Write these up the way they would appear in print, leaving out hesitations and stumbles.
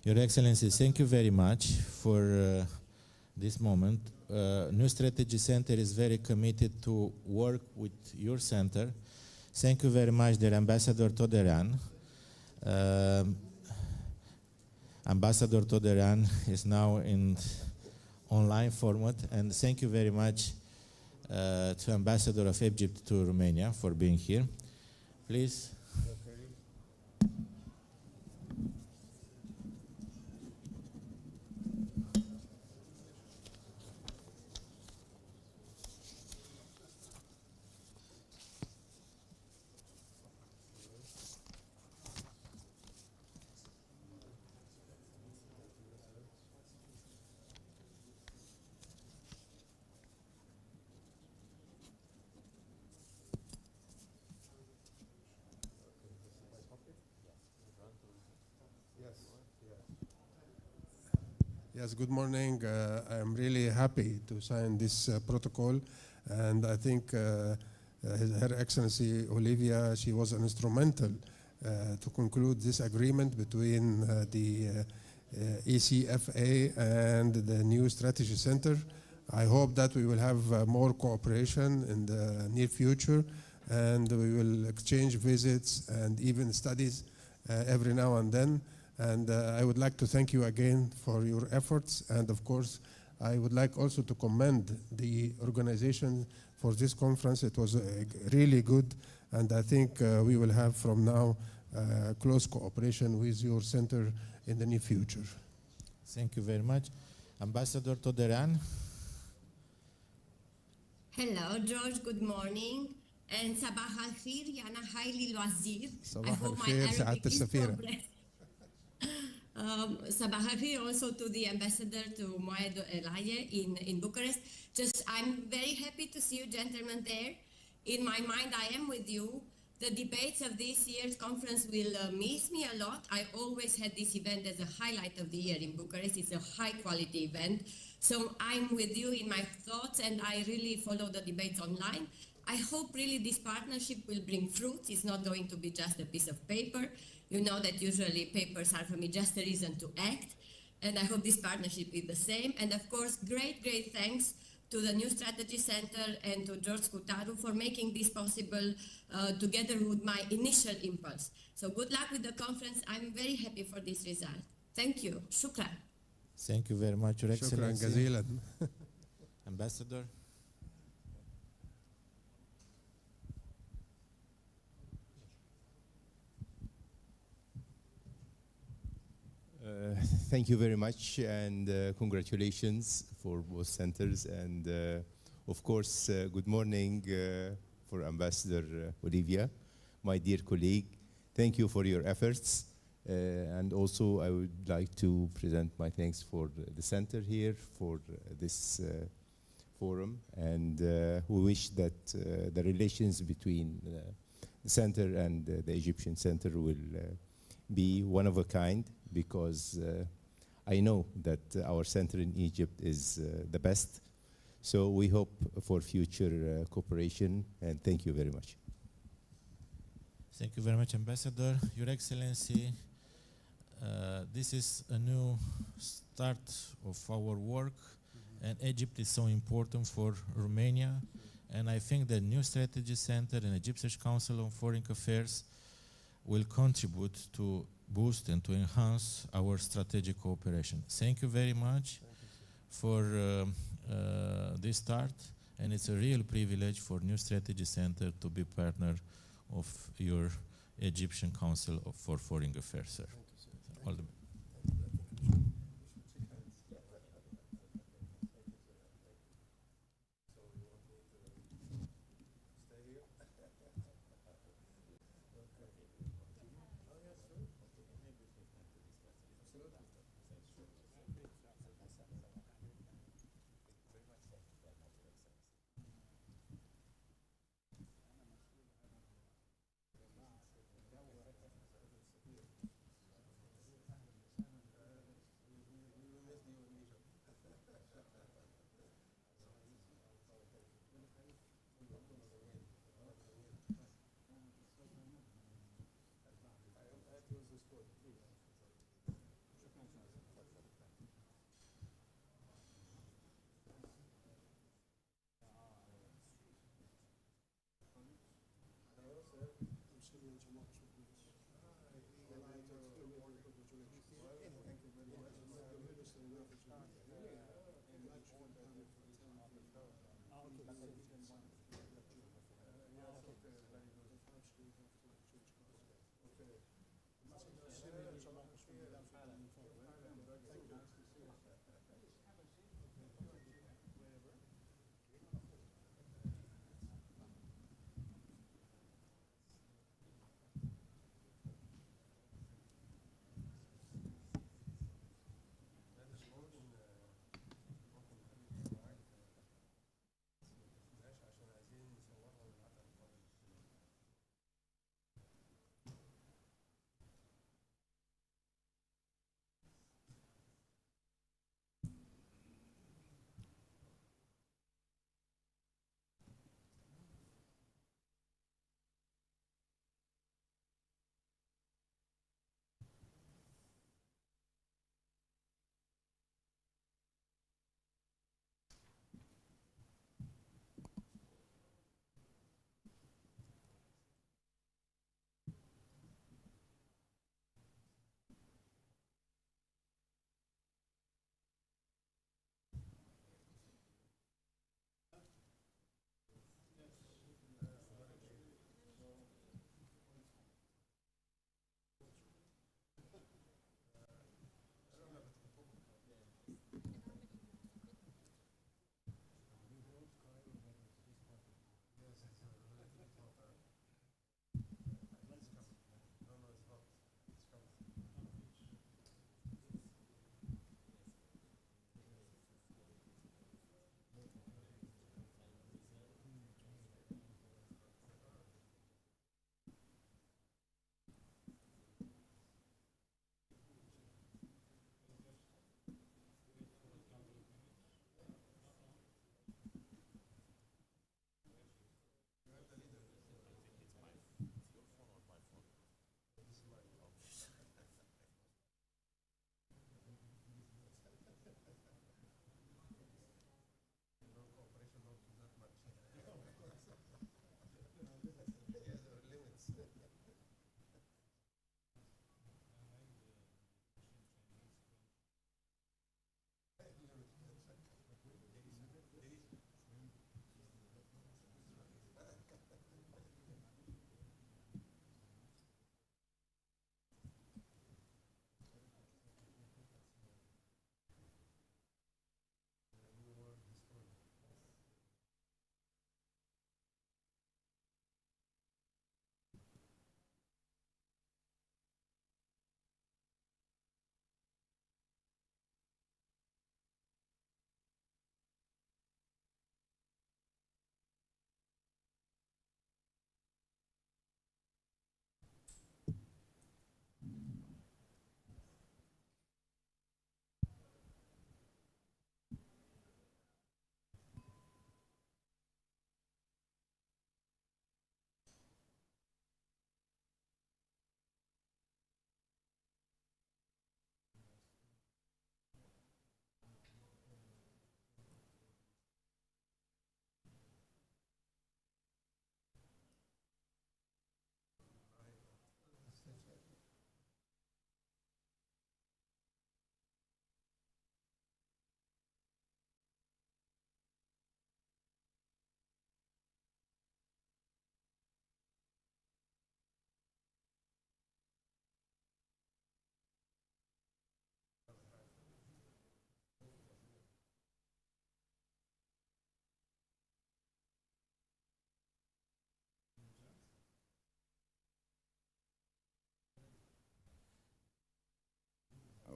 Your Excellency, thank you very much for this moment. New Strategy Center is very committed to work with your center. Thank you very much, dear Ambassador Todorian. Ambassador Todorian is now in online format, and thank you very much to Ambassador of Egypt to Romania for being here. Please. Yes, good morning. I'm really happy to sign this protocol, and I think Her Excellency Olivia, she was instrumental to conclude this agreement between the ECFA and the New Strategy Center. I hope that we will have more cooperation in the near future, and we will exchange visits and even studies every now and then. And I would like to thank you again for your efforts. And of course, I would like also to commend the organization for this conference. It was really good. And I think we will have from now close cooperation with your center in the near future. Thank you very much. Ambassador Todorian. Hello, George. Good morning. And Sabah al-Khir, Yana Haili Loazir. I hope my Arabic is progress. Sabah al-Khir also to the ambassador to Moed Elaye in Bucharest. Just, I'm very happy to see you gentlemen there. In my mind, I am with you. The debates of this year's conference will miss me a lot. I always had this event as a highlight of the year in Bucharest. It's a high quality event. So I'm with you in my thoughts, and I really follow the debates online. I hope really this partnership will bring fruits. It's not going to be just a piece of paper. You know that usually papers are for me just a reason to act. And I hope this partnership is the same. And of course, great thanks to the New Strategy Center and to George Scutaru for making this possible together with my initial impulse. So good luck with the conference. I'm very happy for this result. Thank you. Shukran. Thank you very much, Your Excellency. Shukran jazilan. Ambassador. Thank you very much, and congratulations for both centers. And of course, good morning for Ambassador Olivia, my dear colleague. Thank you for your efforts. And also, I would like to present my thanks for the center here for this forum. And we wish that the relations between the center and the Egyptian center will be one of a kind, because I know that our center in Egypt is the best. So we hope for future cooperation, and thank you very much. Thank you very much, Ambassador. Your Excellency, this is a new start of our work, and Egypt is so important for Romania. And I think the New Strategy Center and Egyptian Council on Foreign Affairs will contribute to boost and to enhance our strategic cooperation. Thank you very much for this start, and it's a real privilege for New Strategy Center to be partner of your Egyptian Council for Foreign Affairs, sir. All the best.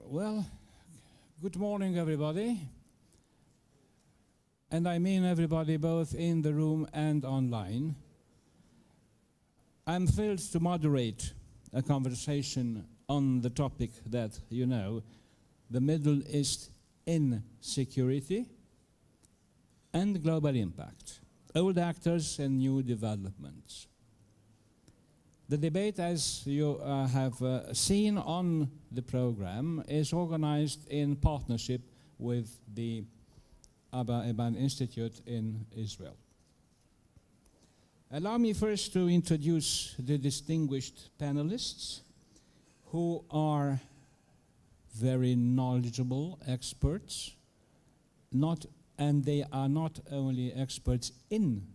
Well, good morning, everybody. And I mean everybody both in the room and online. I'm thrilled to moderate a conversation on the topic that you know, the Middle East insecurity and global impact, old actors and new developments. The debate, as you have seen on the program, is organized in partnership with the Abba Eban Institute in Israel. Allow me first to introduce the distinguished panelists who are very knowledgeable experts, and they are not only experts in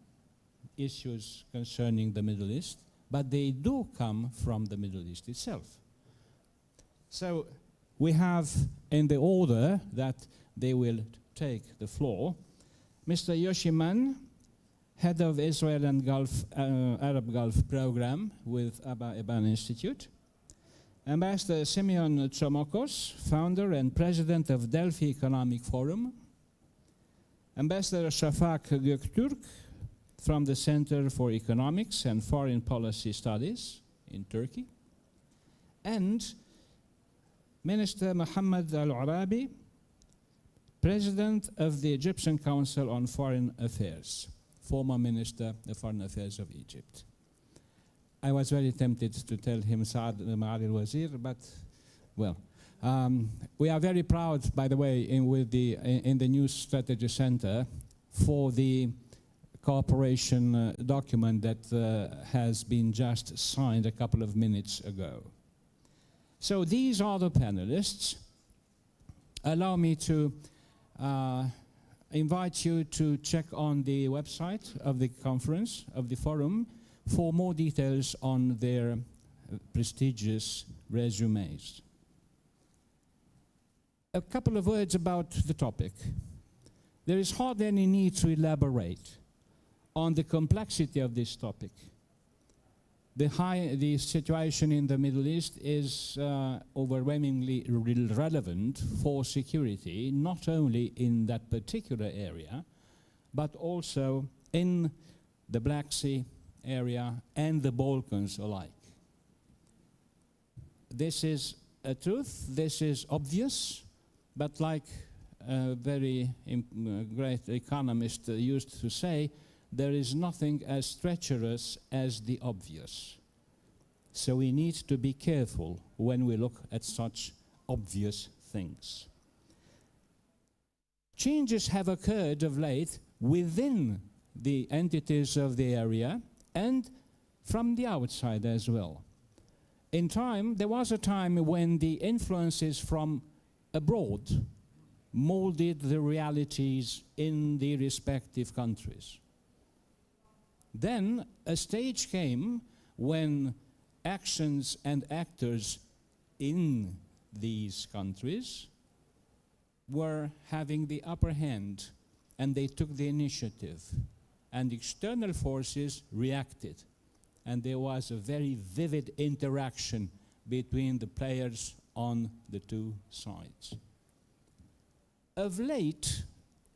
issues concerning the Middle East, but they do come from the Middle East itself. So we have, in the order that they will take the floor, Mr. Yoshi Mann, head of Israel and Arab Gulf program with Abba Eban Institute, Ambassador Simeon Tsomokos, founder and president of Delphi Economic Forum, Ambassador Shafak Göktürk from the Center for Economics and Foreign Policy Studies in Turkey, and Minister Mohammed Al-Arabi, president of the Egyptian Council on Foreign Affairs, former Minister of Foreign Affairs of Egypt. I was very tempted to tell him Saad Ma'ali al-Wazir, but, well, we are very proud, by the way, in the New Strategy Center for the cooperation document that has been just signed a couple of minutes ago. So these are the panelists. Allow me to invite you to check on the website of the conference, of the forum, for more details on their prestigious resumes. A couple of words about the topic. There is hardly any need to elaborate on the complexity of this topic. The situation in the Middle East is overwhelmingly relevant for security, not only in that particular area, but also in the Black Sea area and the Balkans alike. This is a truth, this is obvious, but like a very great economist used to say, there is nothing as treacherous as the obvious. So we need to be careful when we look at such obvious things. Changes have occurred of late within the entities of the area and from the outside as well. In time, there was a time when the influences from abroad molded the realities in the respective countries. Then a stage came when actions and actors in these countries were having the upper hand, and they took the initiative, and external forces reacted, and there was a very vivid interaction between the players on the two sides. Of late,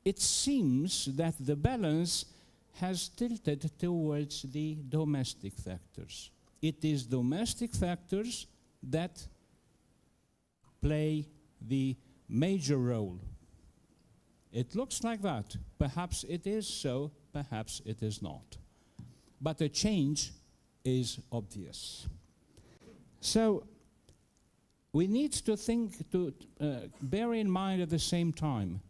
it seems that the balance has tilted towards the domestic factors. It is domestic factors that play the major role. It looks like that. Perhaps it is so, perhaps it is not. But a change is obvious. So we need to bear in mind at the same time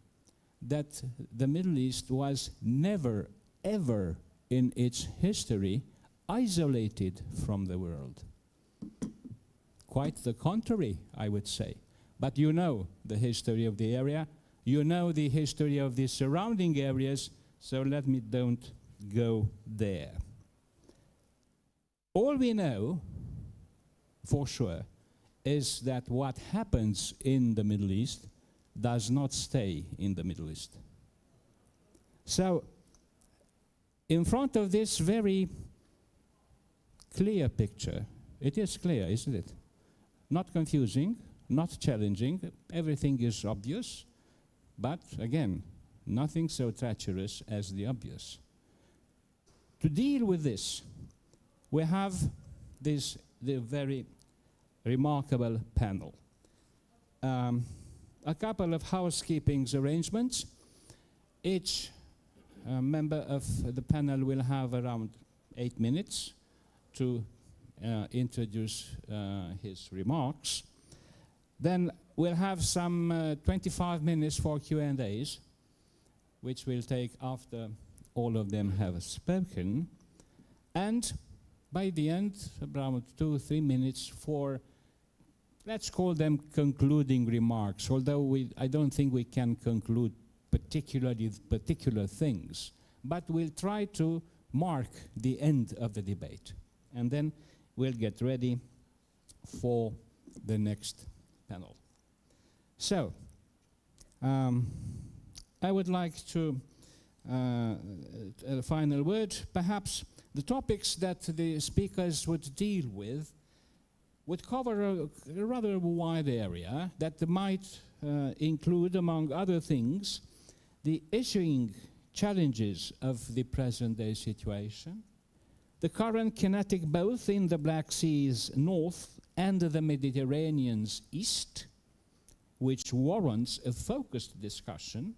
that the Middle East was never, ever in its history isolated from the world. Quite the contrary, I would say. But you know the history of the area, you know the history of the surrounding areas, so let me don't go there. All we know for sure is that what happens in the Middle East does not stay in the Middle East. So, in front of this very clear picture, it is clear, isn't it? Not confusing, not challenging. Everything is obvious, but again, nothing so treacherous as the obvious. To deal with this, we have the very remarkable panel. A couple of housekeeping arrangements. Each member of the panel will have around 8 minutes to introduce his remarks. Then we'll have some 25 minutes for Q&As, which will take after all of them have spoken. And by the end, around 2-3 minutes for, let's call them concluding remarks, although I don't think we can conclude particular things, but we'll try to mark the end of the debate. And then we'll get ready for the next panel. So, I would like to, a final word, perhaps the topics that the speakers would deal with would cover a rather wide area that might include, among other things, the issuing challenges of the present-day situation, the current kinetic both in the Black Sea's north and the Mediterranean's east, which warrants a focused discussion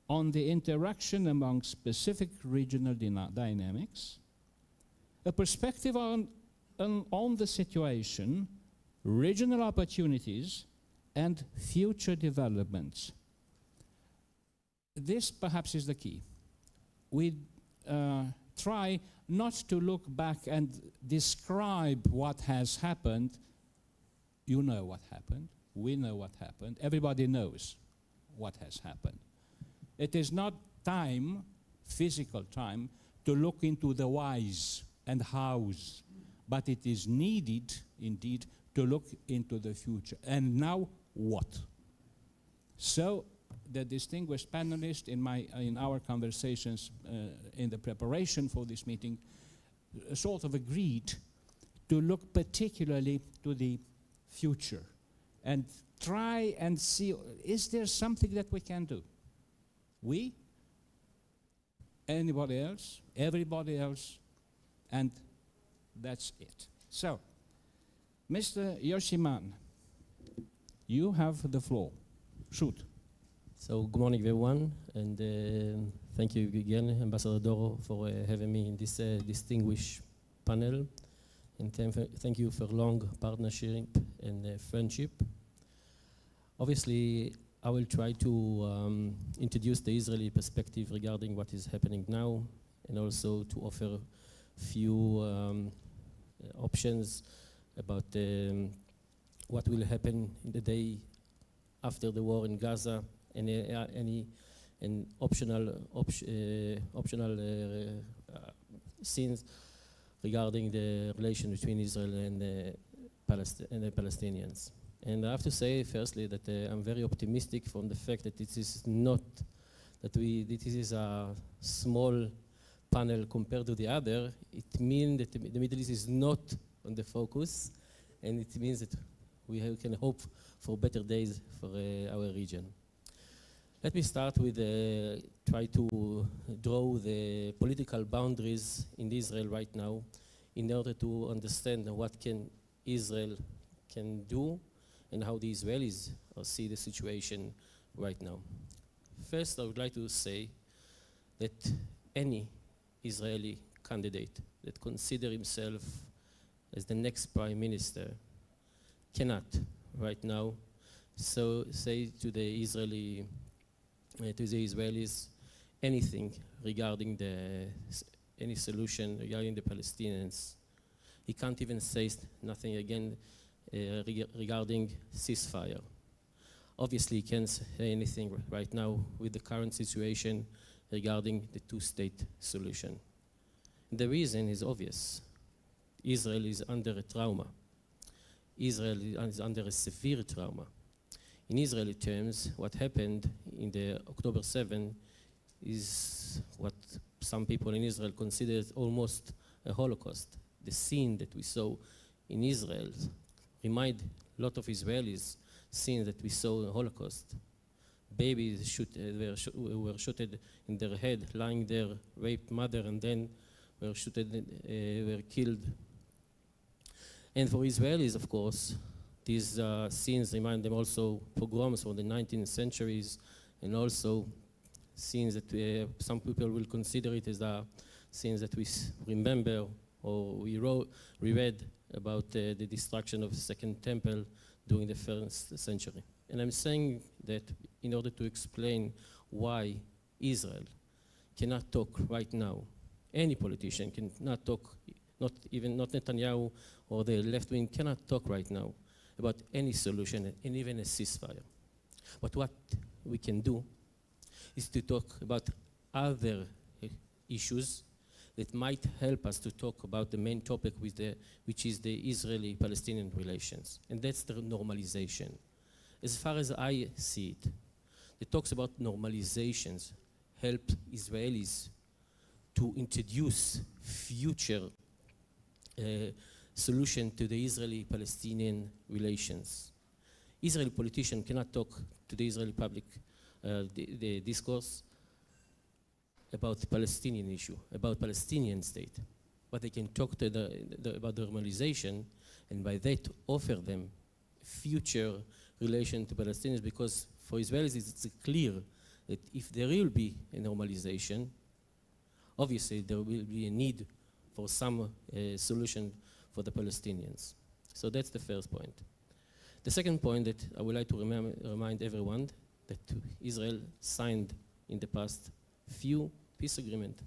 on the interaction among specific regional dynamics, a perspective on the situation, regional opportunities, and future developments. This perhaps is the key. We try not to look back and describe what has happened. You know what happened. We know what happened. Everybody knows what has happened. It is not time, physical time, to look into the whys and hows, but it is needed, indeed, to look into the future. And now, what? So, the distinguished panelists in our conversations in the preparation for this meeting sort of agreed to look particularly to the future and try and see, is there something that we can do? We, anybody else, everybody else, and that's it. So, Mr. Yoshiman, you have the floor. Shoot. So, good morning, everyone, and thank you again, Ambassador Doro, for having me in this distinguished panel. And thank you for long partnership and friendship. Obviously, I will try to introduce the Israeli perspective regarding what is happening now, and also to offer few options about what will happen in the day after the war in Gaza, and any optional scenes regarding the relation between Israel and the Palestinians. And I have to say, firstly, that I'm very optimistic from the fact that this is not, this is a small panel compared to the other. It means that the Middle East is not on the focus, and it means that we can hope for better days for our region. Let me start with try to draw the political boundaries in Israel right now in order to understand what Israel can do and how the Israelis see the situation right now. First, I would like to say that any Israeli candidate that considers himself as the next prime minister cannot right now say to the Israelis anything regarding any solution regarding the Palestinians. He can't even say nothing again regarding ceasefire. Obviously, he can't say anything right now with the current situation regarding the two-state solution. The reason is obvious. Israel is under a trauma. Israel is under a severe trauma. In Israeli terms, what happened in the October 7 is what some people in Israel consider almost a Holocaust. The scene that we saw in Israel remind a lot of Israelis scenes that we saw in the Holocaust. Babies were shot in their head, lying there, raped mother, and then were killed. And for Israelis, of course, these scenes remind them also pogroms from the 19th centuries, and also scenes that some people will consider it as scenes that we remember, or we read about the destruction of the Second Temple during the first century. And I'm saying that in order to explain why Israel cannot talk right now. Any politician cannot talk, not Netanyahu or the left wing cannot talk right now about any solution and even a ceasefire. But what we can do is to talk about other issues that might help us to talk about the main topic which is the Israeli-Palestinian relations, and that's the normalization. As far as I see it, the talks about normalizations help Israelis to introduce future solution to the Israeli-Palestinian relations. Israeli politicians cannot talk to the Israeli public the discourse about the Palestinian issue, about Palestinian state, but they can talk to about normalization, and by that offer them future relation to Palestinians, because for Israelis it's clear that if there will be a normalization, obviously there will be a need for some solution for the Palestinians. So that's the first point. The second point that I would like to remind everyone that Israel signed in the past few peace agreements,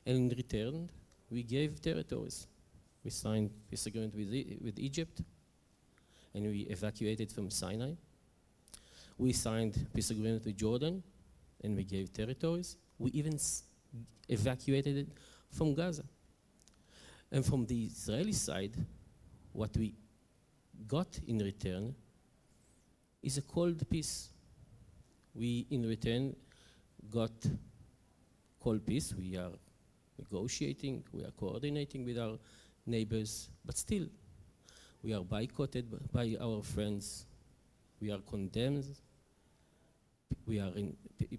and in return we gave territories. We signed peace agreement with Egypt, and we evacuated from Sinai. We signed peace agreement with Jordan, and we gave territories. We even evacuated it from Gaza. And from the Israeli side, what we got in return is a cold peace. We, in return, got cold peace. We are negotiating, we are coordinating with our neighbors, but still, we are boycotted by our friends. We are condemned. We are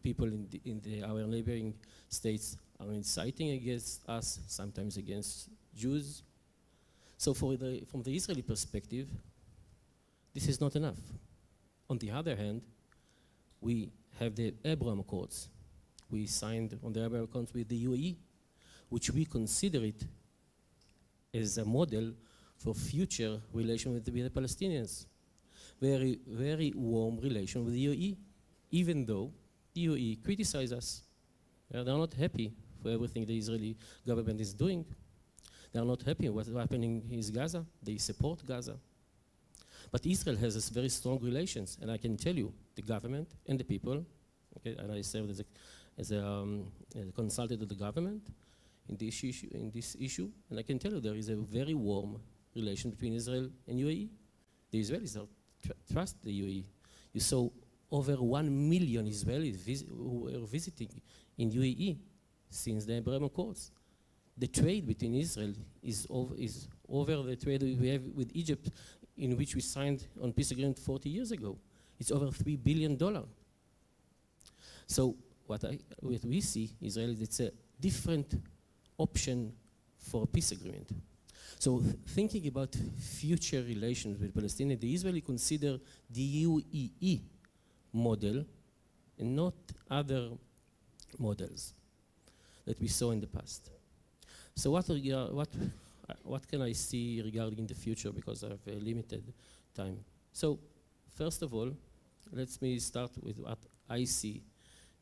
people in our neighboring states are inciting against us, sometimes against Jews. So from the Israeli perspective, this is not enough. On the other hand, we have the Abraham Accords. We signed on the Abraham Accords with the UAE, which we consider it as a model for future relation with the Palestinians. Very, very warm relation with the UAE, even though the UAE criticize us. They're not happy for everything the Israeli government is doing. They are not happy with what's happening in Gaza. They support Gaza. But Israel has very strong relations, and I can tell you, the government and the people, okay, and I served as a consultant of the government in this issue, and I can tell you there is a very warm relation between Israel and UAE. The Israelis trust the UAE. You saw over 1 million Israelis who were visiting in UAE since the Abraham Accords. The trade between Israel is over the trade we have with Egypt, in which we signed on peace agreement 40 years ago. It's over $3 billion. So what we see, Israel, it's a different option for a peace agreement. So thinking about future relations with Palestine, the Israelis consider the UAE model and not other models that we saw in the past. So what can I see regarding the future, because I have a limited time? So first of all, let me start with what I see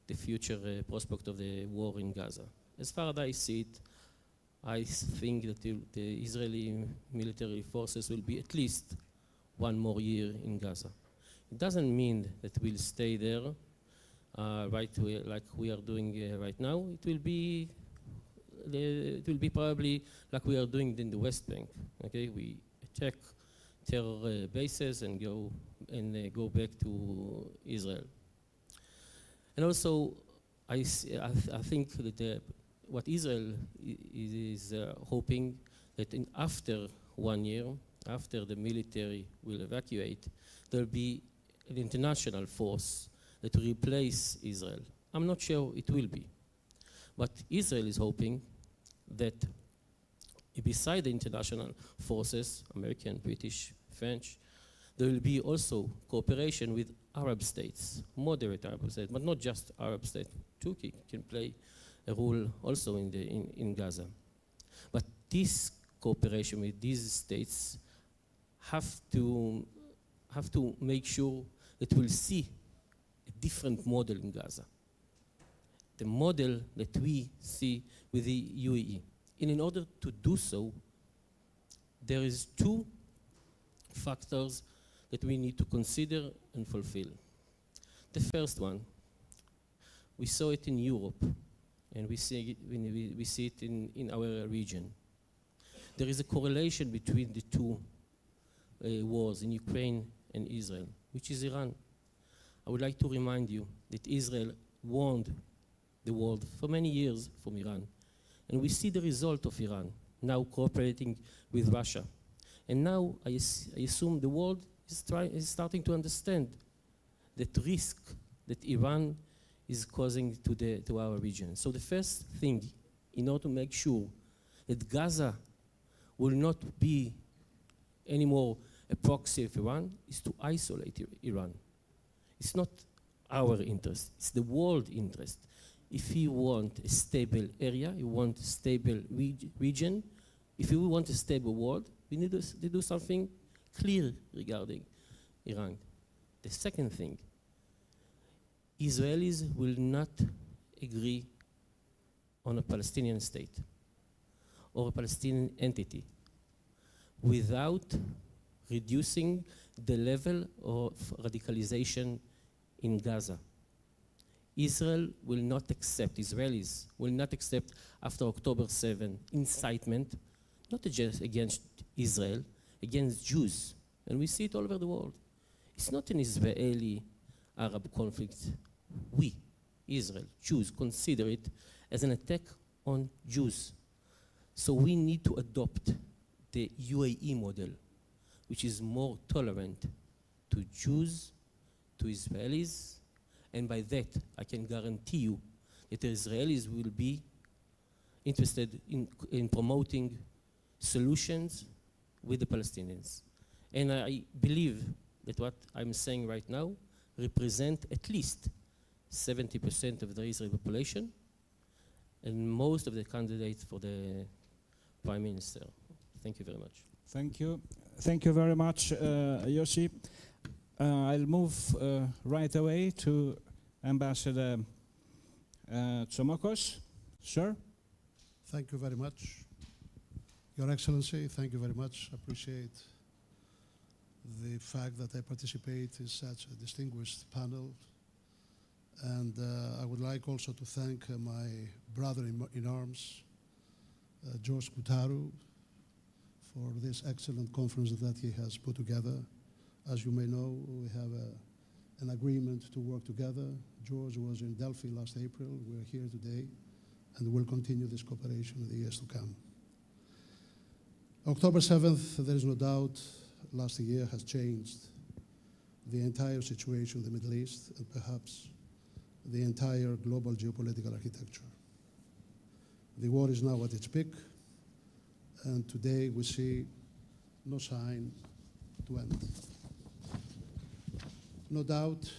the future prospect of the war in Gaza. As far as I see it, I think that the Israeli military forces will be at least 1 more year in Gaza. It doesn't mean that we'll stay there like we are doing right now. It will be probably like we are doing in the West Bank. Okay, we attack terror bases and go back to Israel. And also, I think that what Israel is hoping that after 1 year, after the military will evacuate, there will be an international force that will replace Israel. I'm not sure it will be. But Israel is hoping that beside the international forces, American, British, French, there will be also cooperation with Arab states, moderate Arab states, but not just Arab states. Turkey can play a role also in Gaza. But this cooperation with these states have to make sure that we'll see a different model in Gaza. The model that we see with the UAE. And in order to do so, there is two factors that we need to consider and fulfill. The first one, we saw it in Europe, and we see it in our region. There is a correlation between the two wars in Ukraine and Israel, which is Iran. I would like to remind you that Israel warned the world for many years from Iran. And we see the result of Iran now cooperating with Russia. And now I assume the world is starting to understand the risk that Iran is causing to our region. So the first thing, in order to make sure that Gaza will not be anymore a proxy of Iran, is to isolate Iran. It's not our interest, it's the world interest. If you want a stable area, you want a stable region, if you want a stable world, we need to do something clear regarding Iran. The second thing, Israelis will not agree on a Palestinian state or a Palestinian entity without reducing the level of radicalization in Gaza. Israelis will not accept after October 7 incitement, not just against Israel, against Jews. And we see it all over the world. It's not an Israeli-Arab conflict. We, Israel, Jews, consider it as an attack on Jews. So we need to adopt the UAE model, which is more tolerant to Jews, to Israelis, and by that, I can guarantee you that the Israelis will be interested in promoting solutions with the Palestinians. And I believe that what I'm saying right now represent at least 70% of the Israeli population and most of the candidates for the Prime Minister. Thank you very much. Thank you. Thank you very much, Yossi. I'll move right away to Ambassador Tsomokos. Sir? Thank you very much. Your Excellency, thank you very much. I appreciate the fact that I participate in such a distinguished panel. And I would like also to thank my brother in arms, George Koutaru, for this excellent conference that he has put together. As you may know, we have an agreement to work together. George was in Delphi last April. We're here today, and we'll continue this cooperation in the years to come. October 7th, there is no doubt, last year has changed the entire situation in the Middle East and perhaps the entire global geopolitical architecture. The war is now at its peak, and today we see no sign to end. No doubt,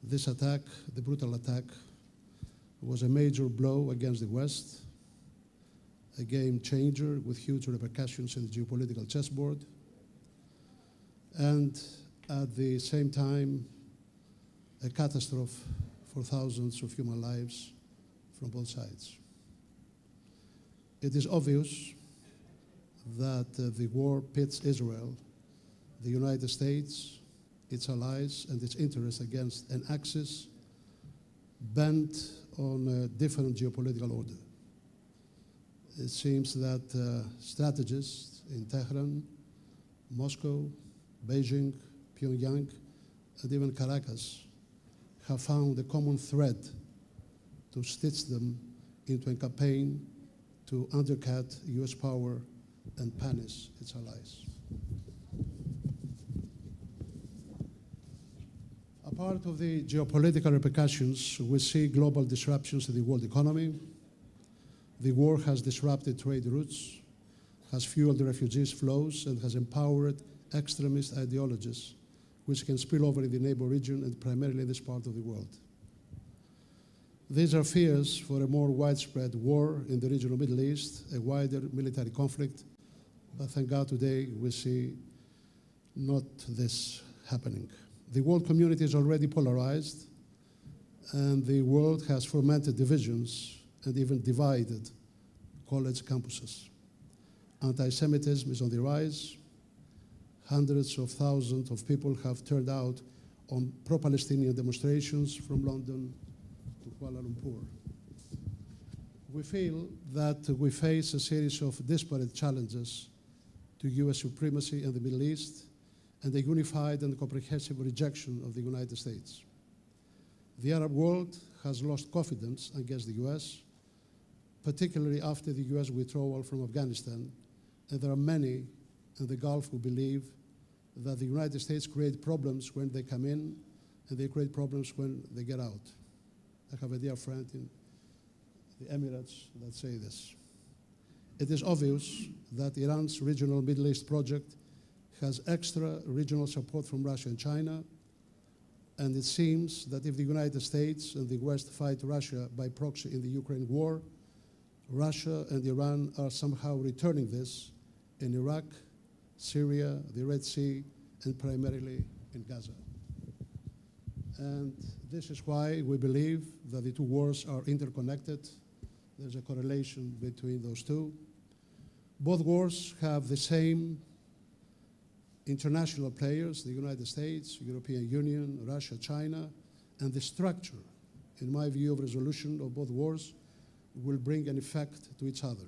this attack, the brutal attack, was a major blow against the West, a game changer with huge repercussions in the geopolitical chessboard, and at the same time, a catastrophe for thousands of human lives from both sides. It is obvious that the war pits Israel, the United States, its allies, and its interests against an axis bent on a different geopolitical order. It seems that strategists in Tehran, Moscow, Beijing, Pyongyang, and even Caracas have found a common thread to stitch them into a campaign to undercut US power and punish its allies. part of the geopolitical repercussions, we see global disruptions in the world economy. The war has disrupted trade routes, has fueled refugees flows, and has empowered extremist ideologies, which can spill over in the neighbor region and primarily in this part of the world. These are fears for a more widespread war in the regional Middle East, a wider military conflict, but thank God today we see not this happening. The world community is already polarized, and the world has fomented divisions and even divided college campuses. Anti-Semitism is on the rise. Hundreds of thousands of people have turned out on pro-Palestinian demonstrations from London to Kuala Lumpur. We feel that we face a series of disparate challenges to US supremacy in the Middle East and a unified and comprehensive rejection of the United States. The Arab world has lost confidence against the US, particularly after the US withdrawal from Afghanistan, and there are many in the Gulf who believe that the United States create problems when they come in and they create problems when they get out. I have a dear friend in the Emirates that say this. It is obvious that Iran's regional Middle East project has extra regional support from Russia and China, and it seems that if the United States and the West fight Russia by proxy in the Ukraine war, Russia and Iran are somehow returning this in Iraq, Syria, the Red Sea, and primarily in Gaza. And this is why we believe that the two wars are interconnected. There's a correlation between those two. Both wars have the same international players, the United States, European Union, Russia, China, and the structure, in my view, of resolution of both wars will bring an effect to each other.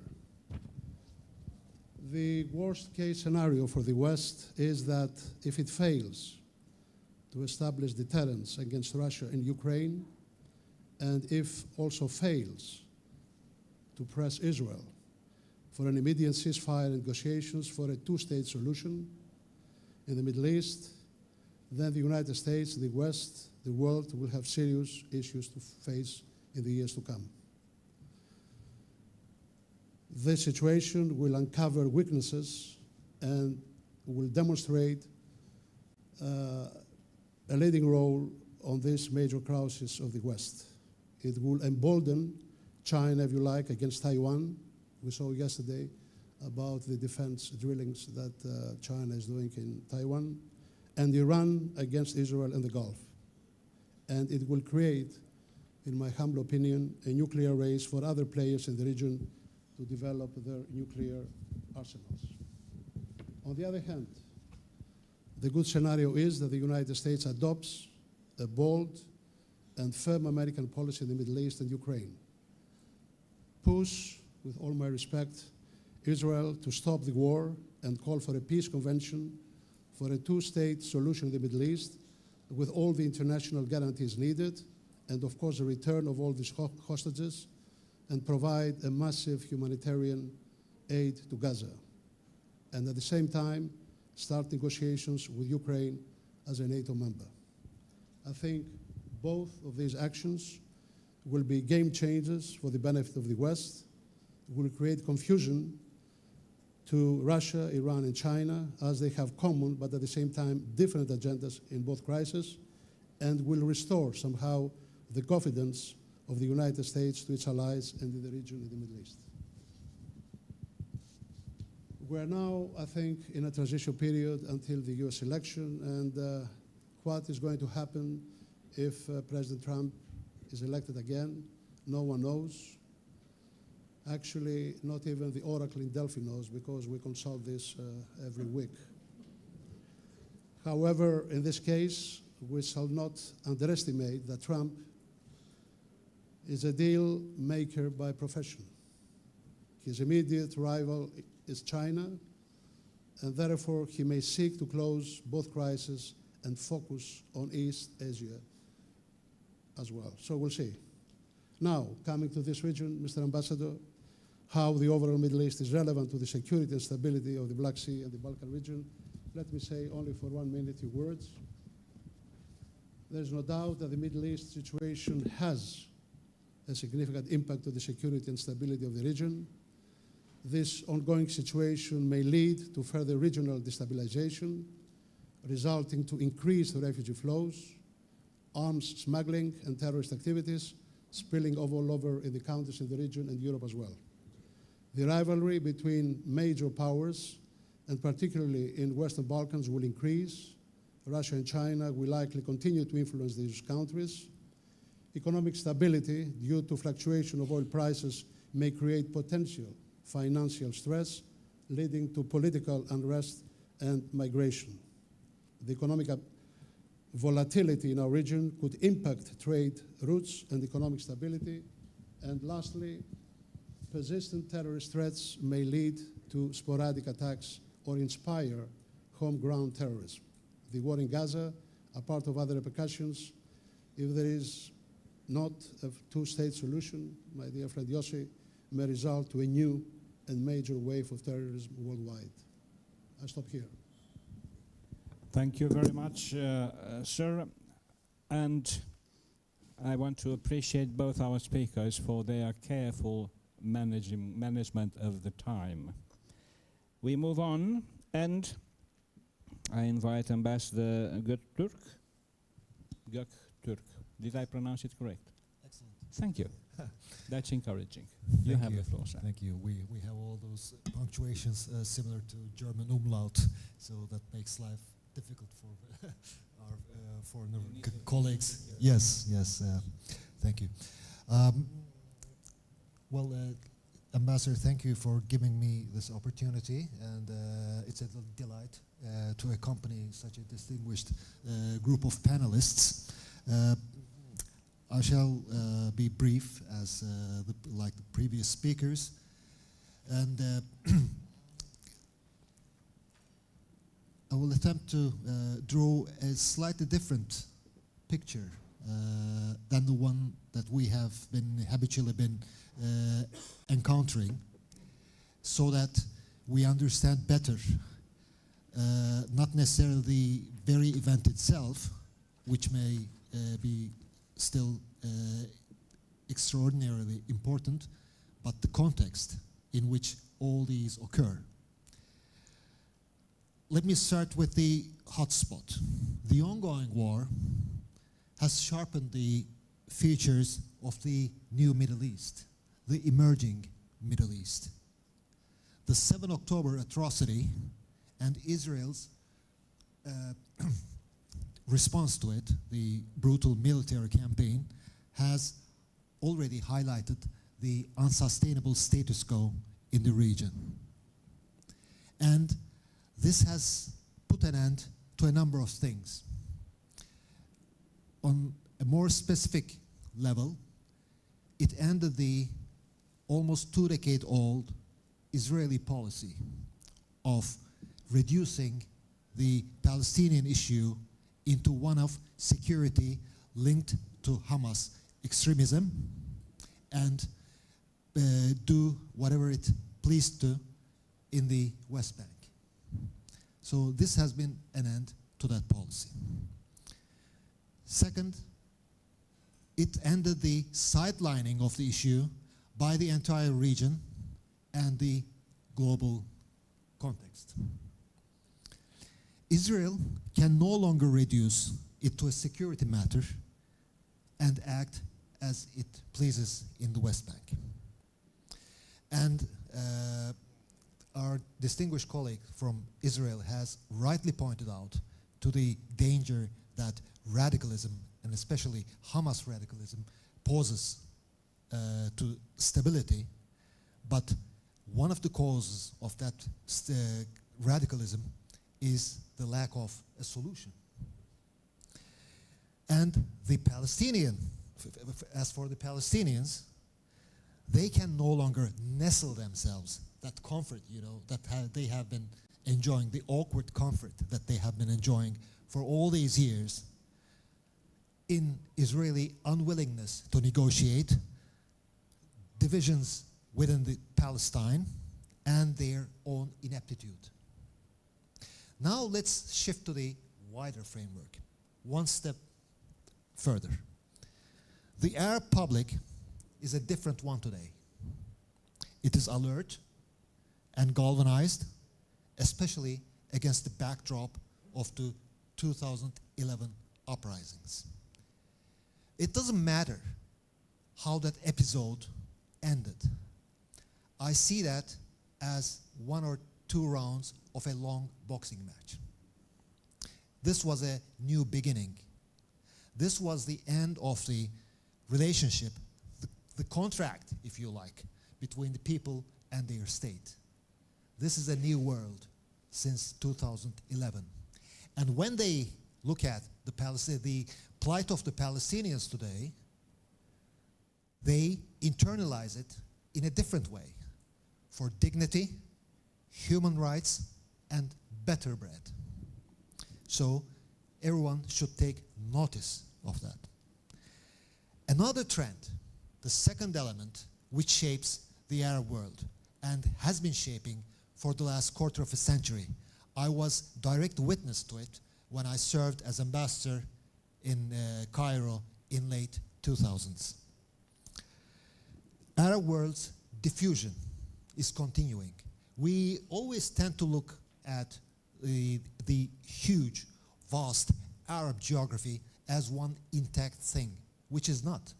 The worst case scenario for the West is that if it fails to establish deterrence against Russia in Ukraine, and if also fails to press Israel for an immediate ceasefire and negotiations for a two-state solution in the Middle East, then the United States, the West, the world will have serious issues to face in the years to come. This situation will uncover weaknesses and will demonstrate a leading role on this major crisis of the West. It will embolden China, if you like, against Taiwan. We saw yesterday about the defense drillings that China is doing in Taiwan, and Iran against Israel in the Gulf. And it will create, in my humble opinion, a nuclear race for other players in the region to develop their nuclear arsenals. On the other hand, the good scenario is that the United States adopts a bold and firm American policy in the Middle East and Ukraine. Push, with all my respect, Israel to stop the war and call for a peace convention for a two-state solution in the Middle East with all the international guarantees needed, and of course the return of all these hostages, and provide a massive humanitarian aid to Gaza. And at the same time, start negotiations with Ukraine as a NATO member. I think both of these actions will be game changers for the benefit of the West, will create confusion to Russia, Iran, and China, as they have common, but at the same time, different agendas in both crises, and will restore somehow the confidence of the United States to its allies and in the region in the Middle East. We're now, I think, in a transition period until the US election, and what is going to happen if President Trump is elected again, no one knows. Actually, not even the Oracle in Delphi knows, because we consult this every week. However, in this case, we shall not underestimate that Trump is a deal maker by profession. His immediate rival is China, and therefore he may seek to close both crises and focus on East Asia as well. So we'll see. Now, coming to this region, Mr. Ambassador, how the overall Middle East is relevant to the security and stability of the Black Sea and the Balkan region, let me say only for 1 minute 2 words. There's no doubt that the Middle East situation has a significant impact on the security and stability of the region. This ongoing situation may lead to further regional destabilization, resulting to increased refugee flows, arms smuggling, and terrorist activities spilling all over in the countries in the region and Europe as well. The rivalry between major powers, and particularly in Western Balkans, will increase. Russia and China will likely continue to influence these countries. Economic stability due to fluctuation of oil prices may create potential financial stress, leading to political unrest and migration. The economic volatility in our region could impact trade routes and economic stability. And lastly, persistent terrorist threats may lead to sporadic attacks or inspire home-ground terrorism. The war in Gaza, apart of other repercussions, if there is not a two-state solution, my dear friend Yossi, may result to a new and major wave of terrorism worldwide. I stop here. Thank you very much, sir. And I want to appreciate both our speakers for their careful management of the time. We move on, and I invite Ambassador Göktürk. Did I pronounce it correct? Excellent. Thank you. That's encouraging. You have the floor, sir. Thank you. We have all those punctuations similar to German umlaut, so that makes life difficult for our foreigner colleagues. Yes, yes. Thank you. Well, Ambassador, thank you for giving me this opportunity, and it's a delight to accompany such a distinguished group of panelists. I shall be brief as like the previous speakers, and I will attempt to draw a slightly different picture than the one that we have habitually been encountering, so that we understand better not necessarily the very event itself, which may be still extraordinarily important, but the context in which all these occur. Let me start with the hotspot. The ongoing war has sharpened the features of the new Middle East, the emerging Middle East. The 7 October atrocity and Israel's response to it, the brutal military campaign, has already highlighted the unsustainable status quo in the region. And this has put an end to a number of things. On a more specific level, it ended the almost 2-decade-old Israeli policy of reducing the Palestinian issue into one of security linked to Hamas extremism and do whatever it pleased to in the West Bank. So this has been an end to that policy. Second, it ended the sidelining of the issue by the entire region and the global context. Israel can no longer reduce it to a security matter and act as it pleases in the West Bank. And our distinguished colleague from Israel has rightly pointed out to the danger that radicalism, and especially Hamas radicalism, poses to stability. But one of the causes of that radicalism is the lack of a solution. And the Palestinian, as for the Palestinians, they can no longer nestle themselves, that comfort, you know, that they have been enjoying, the awkward comfort that they have been enjoying for all these years, in Israeli unwillingness to negotiate divisions within the Palestine and their own ineptitude. Now let's shift to the wider framework, one step further. The Arab public is a different one today. It is alert and galvanized, especially against the backdrop of the 2011 uprisings. It doesn't matter how that episode ended. I see that as 1 or 2 rounds of a long boxing match. This was a new beginning. This was the end of the relationship, the contract, if you like, between the people and their state. This is a new world since 2011. And when they look at the plight of the Palestinians today, they internalize it in a different way, for dignity, human rights, and better bread. So everyone should take notice of that. Another trend, the second element, which shapes the Arab world and has been shaping for the last quarter of a century. I was direct witness to it when I served as ambassador in Cairo in late 2000s. Arab world's diffusion is continuing. We always tend to look at the huge, vast Arab geography as one intact thing, which is not.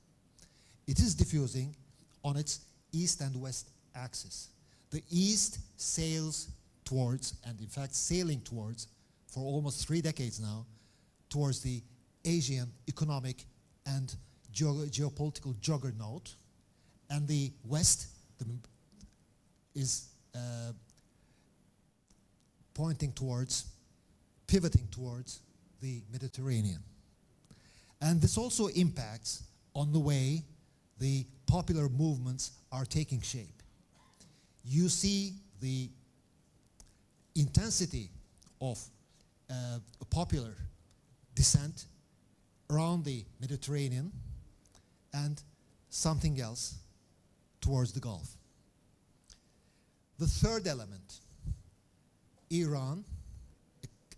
It is diffusing on its east and west axis. The east sails towards, and in fact sailing towards, for almost 3 decades now, towards the Asian economic and geopolitical juggernaut, and the west is pivoting towards the Mediterranean. And this also impacts on the way the popular movements are taking shape. You see the intensity of popular dissent around the Mediterranean and something else towards the Gulf. The third element, Iran,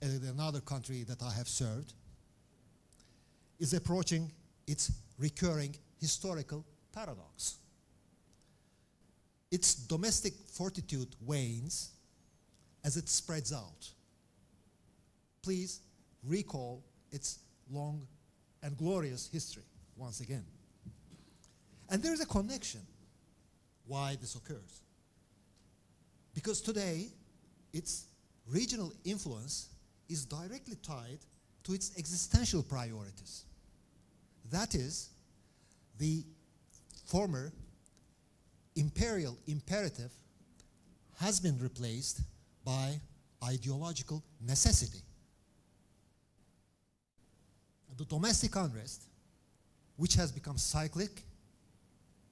another country that I have served, is approaching its recurring historical paradox. Its domestic fortitude wanes as it spreads out. Please recall its long and glorious history once again. And there is a connection why this occurs. Because today, its regional influence is directly tied to its existential priorities. That is, the former imperial imperative has been replaced by ideological necessity. The domestic unrest, which has become cyclic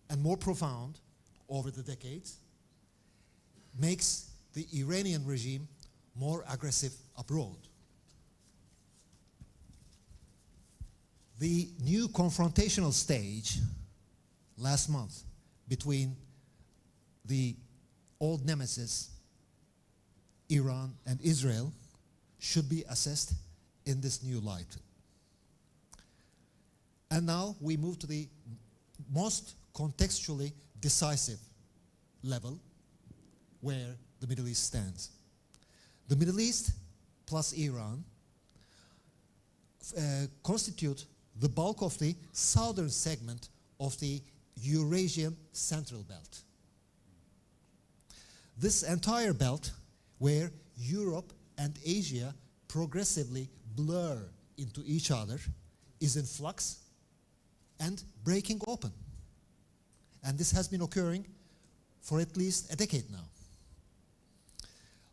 and more profound over the decades, makes the Iranian regime more aggressive abroad. The new confrontational stage last month between the old nemesis, Iran and Israel, should be assessed in this new light. And now we move to the most contextually decisive level where the Middle East stands. The Middle East plus Iran constitute the bulk of the southern segment of the Eurasian Central Belt. This entire belt, where Europe and Asia progressively blur into each other, is in flux and breaking open. And this has been occurring for at least a decade now.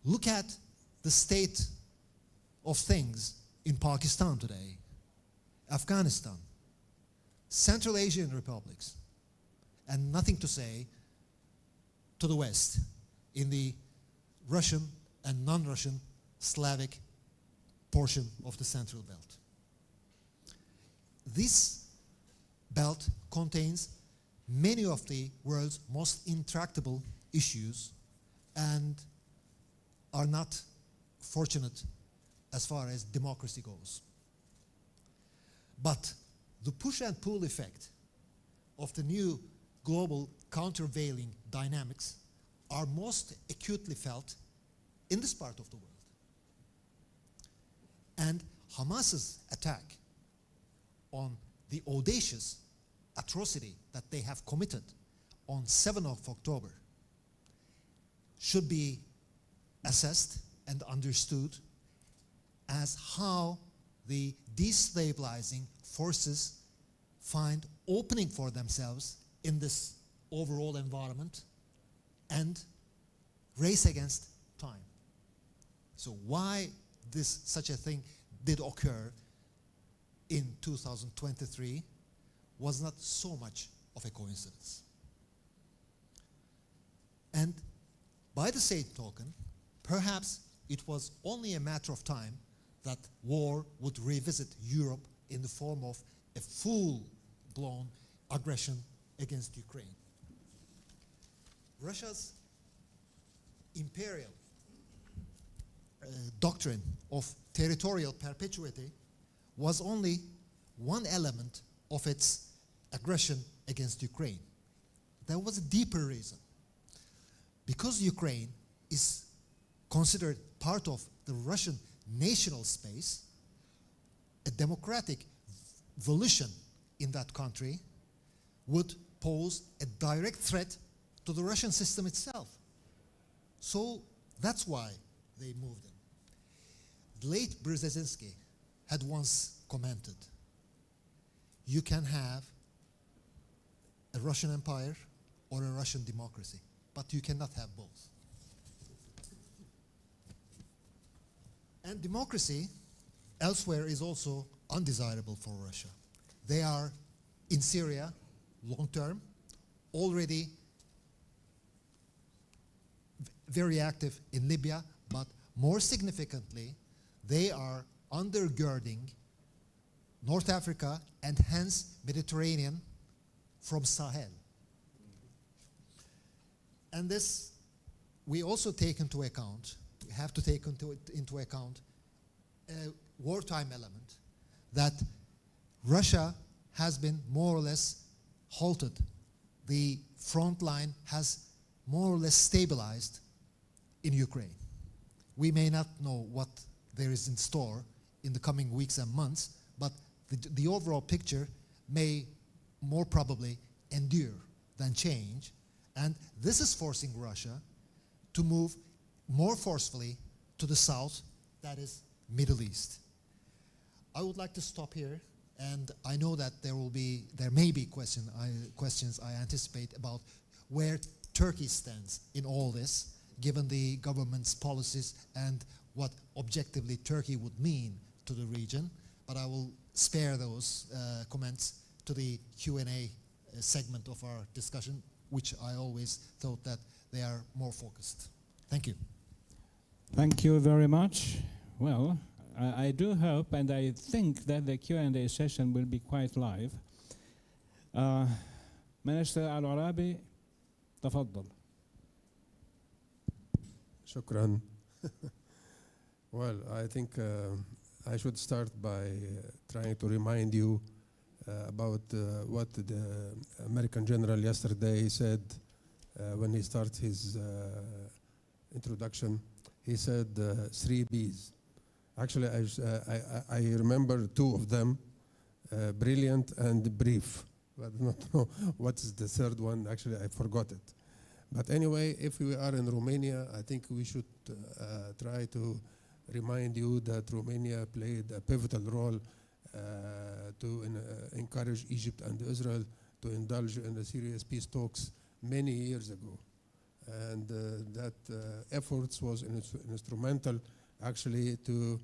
Look at the state of things in Pakistan today, Afghanistan, Central Asian republics, and nothing to say to the West in the Russian and non-Russian Slavic portion of the Central Belt. This belt contains many of the world's most intractable issues and are not fortunate as far as democracy goes. But the push and pull effect of the new global countervailing dynamics are most acutely felt in this part of the world. And Hamas's attack on the audacious atrocity that they have committed on 7th of October should be assessed and understood as how the destabilizing forces find opening for themselves in this overall environment and race against time. So why such a thing did occur in 2023 was not so much of a coincidence. And by the same token, perhaps it was only a matter of time that war would revisit Europe in the form of a full-blown aggression against Ukraine. Russia's imperial doctrine of territorial perpetuity was only one element of its aggression against Ukraine. There was a deeper reason. Because Ukraine is considered part of the Russian national space, a democratic volition in that country would pose a direct threat to the Russian system itself. So that's why they moved in. The late Brzezinski had once commented, you can have a Russian empire or a Russian democracy, but you cannot have both. And democracy elsewhere is also undesirable for Russia. They are in Syria, long-term, already very active in Libya, but more significantly, they are undergirding North Africa and hence Mediterranean from Sahel. And this we also take into account, we have to take into account a wartime element that Russia has been more or less halted. The front line has more or less stabilized in Ukraine. We may not know what there is in store in the coming weeks and months, but the overall picture may more probably endure than change. And this is forcing Russia to move more forcefully to the south, that is Middle East. I would like to stop here, and I know that there may be questions I anticipate about where Turkey stands in all this, given the government's policies and what objectively Turkey would mean to the region, but I will spare those comments to the Q&A segment of our discussion, which I always thought that they are more focused. Thank you. Thank you very much. Well, I do hope and I think that the Q&A session will be quite live. Minister Al-Arabi, تفضل. Shukran. Well, I think I should start by trying to remind you about what the American general yesterday said when he started his introduction. He said 3 B's. Actually, I remember 2 of them, brilliant and brief. But I don't know what's the third one. Actually, I forgot it. But anyway, if we are in Romania, I think we should try to remind you that Romania played a pivotal role to encourage Egypt and Israel to indulge in the serious peace talks many years ago. And that efforts was instrumental actually to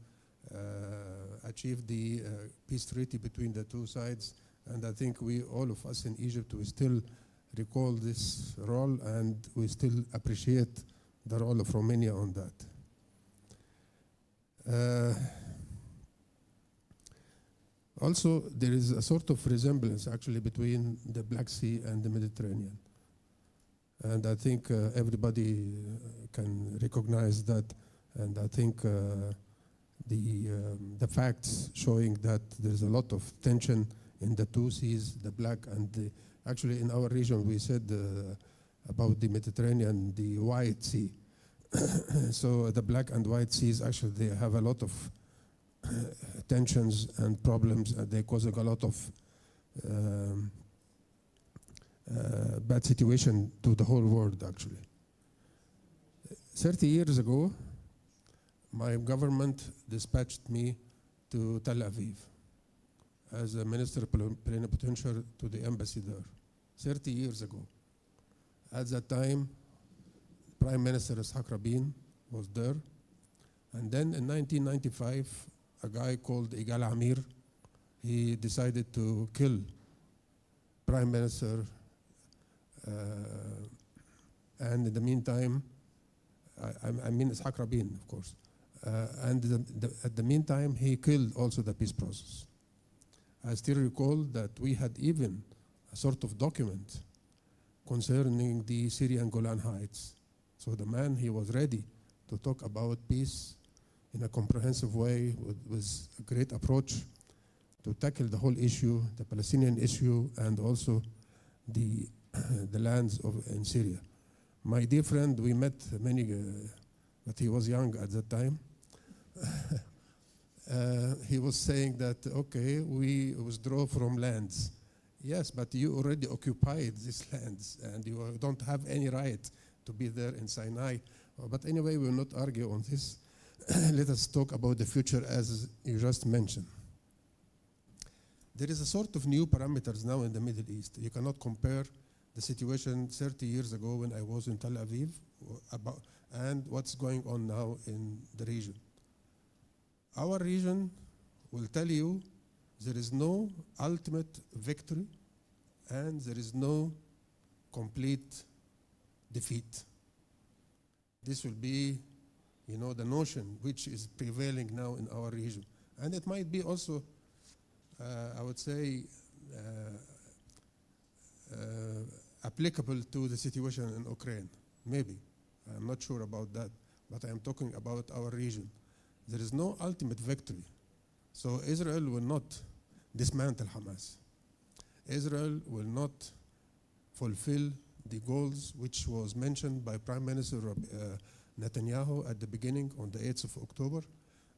achieve the peace treaty between the 2 sides. And I think all of us in Egypt, we still recall this role and we still appreciate the role of Romania on that. Also, there is a sort of resemblance actually between the Black Sea and the Mediterranean. And I think everybody can recognize that. And I think the facts showing that there's a lot of tension in the two seas, the Black and the, actually in our region we said about the Mediterranean, the White Sea. So the Black and White Seas, actually they have a lot of tensions and problems, and they're causing a lot of bad situation to the whole world actually. 30 years ago, my government dispatched me to Tel Aviv as a minister plenipotentiary to the embassy there, 30 years ago. At that time, Prime Minister Yitzhak Rabin was there. And then in 1995, a guy called Igal Amir, he decided to kill Prime Minister. And in the meantime, I mean Yitzhak Rabin, of course. And at the meantime, he killed also the peace process. I still recall that we had even a sort of document concerning the Syrian Golan Heights. So the man, he was ready to talk about peace in a comprehensive way with a great approach to tackle the whole issue, the Palestinian issue, and also the lands in Syria. My dear friend, we met many, but he was young at that time. He was saying that, okay, we withdraw from lands. Yes, but you already occupied these lands and you don't have any right to be there in Sinai. But anyway, we will not argue on this. Let us talk about the future as you just mentioned. There is a sort of new parameters now in the Middle East. You cannot compare the situation 30 years ago when I was in Tel Aviv and what's going on now in the region. Our region will tell you there is no ultimate victory and there is no complete defeat. This will be, you know, the notion which is prevailing now in our region. And it might be also, I would say, applicable to the situation in Ukraine, maybe. I'm not sure about that, but I am talking about our region. There is no ultimate victory. So Israel will not dismantle Hamas. Israel will not fulfill the goals which was mentioned by Prime Minister Netanyahu at the beginning on the 8th of October,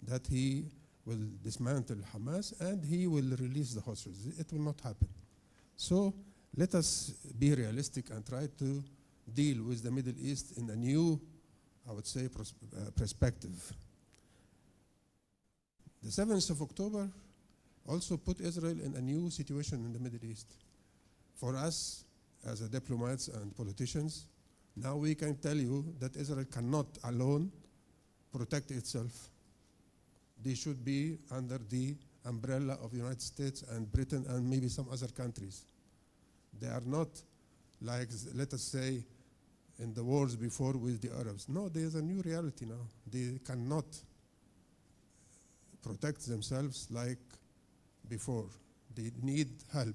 that he will dismantle Hamas and he will release the hostages. It will not happen. So let us be realistic and try to deal with the Middle East in a new, I would say, perspective. The 7th of October also put Israel in a new situation in the Middle East. For us, as a diplomats and politicians, now we can tell you that Israel cannot alone protect itself. They should be under the umbrella of the United States and Britain and maybe some other countries. They are not like, let us say, in the wars before with the Arabs. No, there is a new reality now. They cannot protect themselves like before. They need help.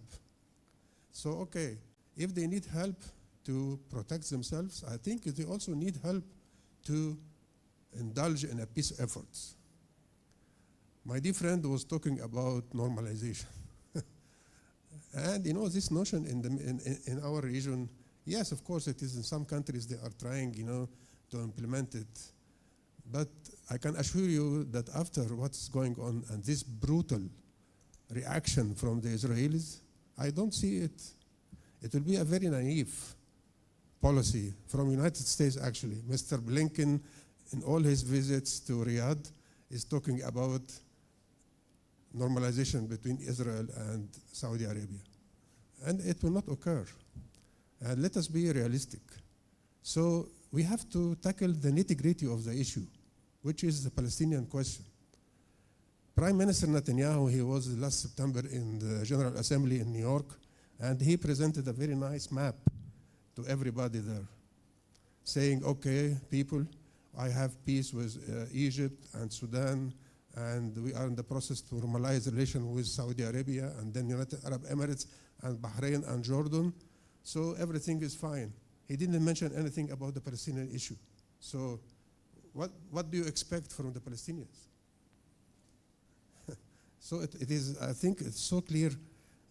So, okay, if they need help to protect themselves, I think they also need help to indulge in a peace efforts. My dear friend was talking about normalization. And you know, this notion in our region, yes, of course it is in some countries they are trying, you know, to implement it. But I can assure you that after what's going on and this brutal reaction from the Israelis, I don't see it. It will be a very naive policy from the United States, actually. Mr. Blinken, in all his visits to Riyadh, is talking about normalization between Israel and Saudi Arabia. And it will not occur. And let us be realistic. So we have to tackle the nitty-gritty of the issue, which is the Palestinian question. Prime Minister Netanyahu, he was last September in the General Assembly in New York, and he presented a very nice map to everybody there, saying, okay, people, I have peace with Egypt and Sudan, and we are in the process to normalize relations with Saudi Arabia and then United Arab Emirates and Bahrain and Jordan. So everything is fine. He didn't mention anything about the Palestinian issue. So what do you expect from the Palestinians? So it is, I think it's so clear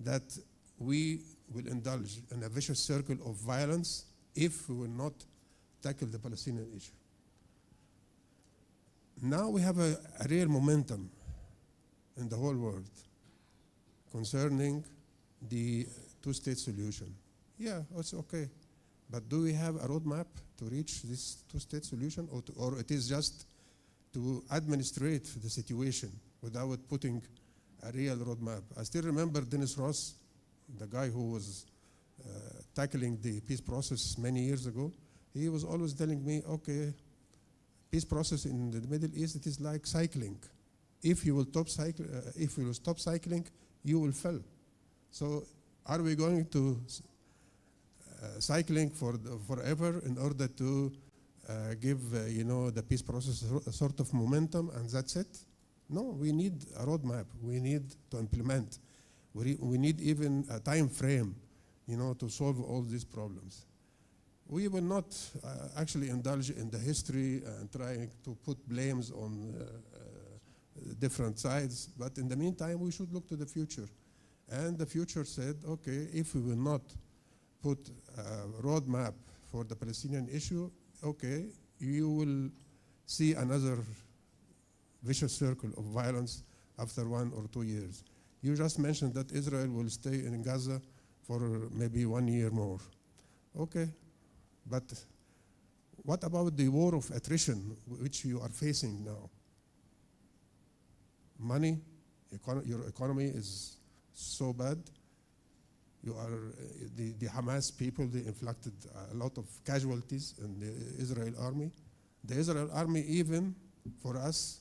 that we will indulge in a vicious circle of violence if we will not tackle the Palestinian issue. Now we have a real momentum in the whole world concerning the two-state solution. Yeah, it's okay. But do we have a roadmap to reach this two-state solution, or it is just to administrate the situation without putting a real roadmap? I still remember Dennis Ross, the guy who was tackling the peace process many years ago. He was always telling me, okay, peace process in the Middle East, it is like cycling. If you will stop cycling, you will fail. So are we going to cycling forever in order to give the peace process a sort of momentum and that's it? No, we need a roadmap. We need to implement. We need even a time frame, to solve all these problems. We will not actually indulge in the history and trying to put blames on different sides, but in the meantime, we should look to the future. And the future said, okay, if we will not put a roadmap for the Palestinian issue, okay, you will see another vicious circle of violence after 1 or 2 years. You just mentioned that Israel will stay in Gaza for maybe 1 year more. Okay, but what about the war of attrition which you are facing now? Money, your economy is so bad. You are the Hamas people, they inflicted a lot of casualties in the Israel army. The Israel army, even for us,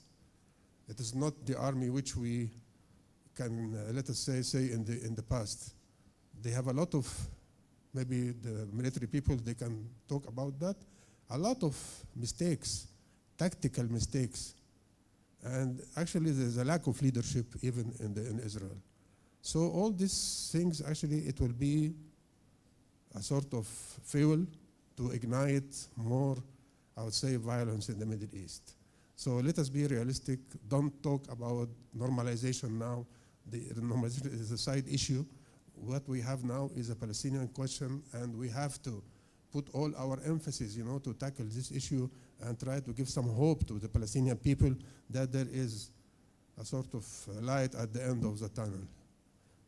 it is not the army which we can, let us say in the past. They have a lot of, maybe the military people, they can talk about that, a lot of mistakes, tactical mistakes. And actually there's a lack of leadership even in Israel. So all these things, actually, it will be a sort of fuel to ignite more, I would say, violence in the Middle East. So let us be realistic. Don't talk about normalization now. The normalization is a side issue. What we have now is a Palestinian question, and we have to put all our emphasis, to tackle this issue and try to give some hope to the Palestinian people that there is a sort of light at the end of the tunnel.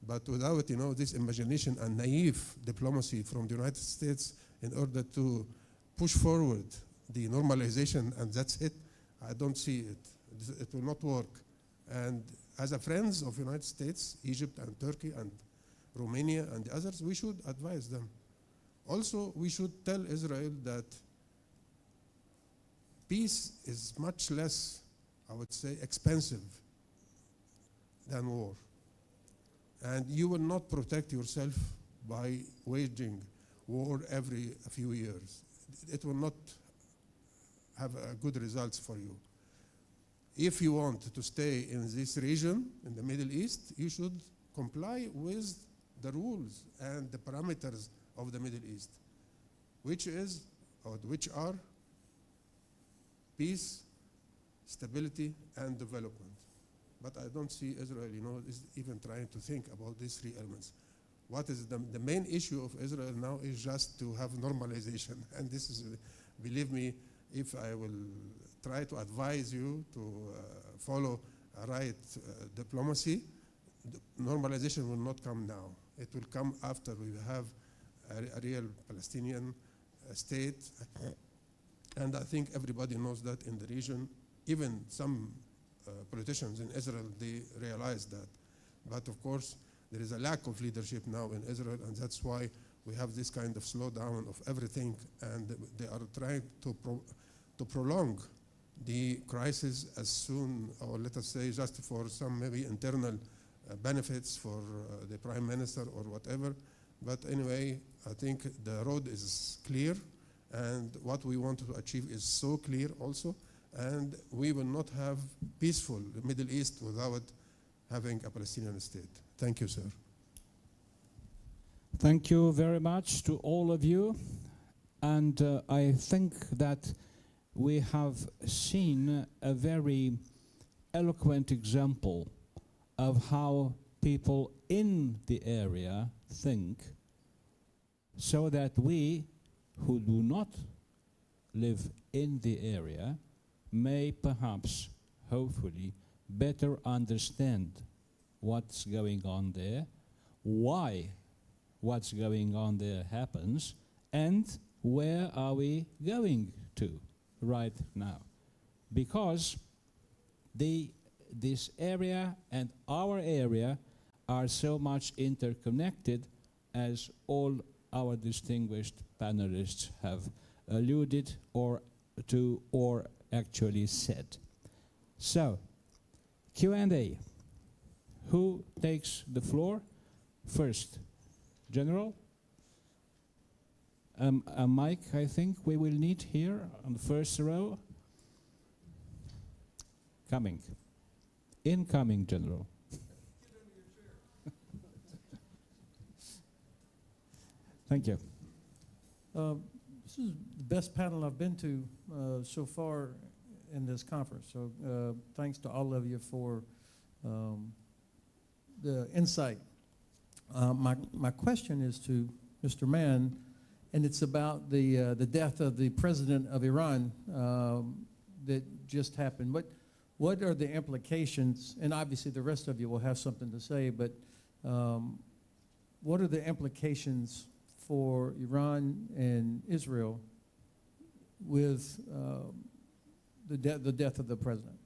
But without, this imagination and naive diplomacy from the United States in order to push forward the normalization and that's it, I don't see it. It will not work. And as a friends of the United States, Egypt and Turkey and Romania and the others, we should advise them. Also, we should tell Israel that peace is much less, I would say, expensive than war. And you will not protect yourself by waging war every few years. It will not have good results for you. If you want to stay in this region, in the Middle East, you should comply with the rules and the parameters of the Middle East, which are peace, stability, and development. But I don't see Israel, is even trying to think about these three elements. What is the main issue of Israel now is just to have normalization. And this is, believe me, if I will try to advise you to follow a right diplomacy, normalization will not come now. It will come after we have a real Palestinian state. And I think everybody knows that in the region, even some politicians in Israel, they realize that. But of course, there is a lack of leadership now in Israel, and that's why we have this kind of slowdown of everything, and they are trying to prolong the crisis as soon, or let us say, just for some maybe internal benefits for the prime minister or whatever. But anyway, I think the road is clear, and what we want to achieve is so clear also. And we will not have peaceful Middle East without having a Palestinian state. Thank you, sir. Thank you very much to all of you. And I think that we have seen a very eloquent example of how people in the area think, so that we who do not live in the area may perhaps, hopefully, better understand what's going on there, why what's going on there happens, and where are we going to right now. Because this area and our area are so much interconnected, as all our distinguished panelists have alluded or actually said. So, Q&A. Who takes the floor first? General? A mic, I think we will need here on the first row. Coming. Incoming, General. Thank you. This is the best panel I've been to so far in this conference. So thanks to all of you for the insight. My question is to Mr. Mann, and it's about the death of the president of Iran that just happened. What are the implications? And obviously the rest of you will have something to say, but what are the implications for Iran and Israel with the death of the president?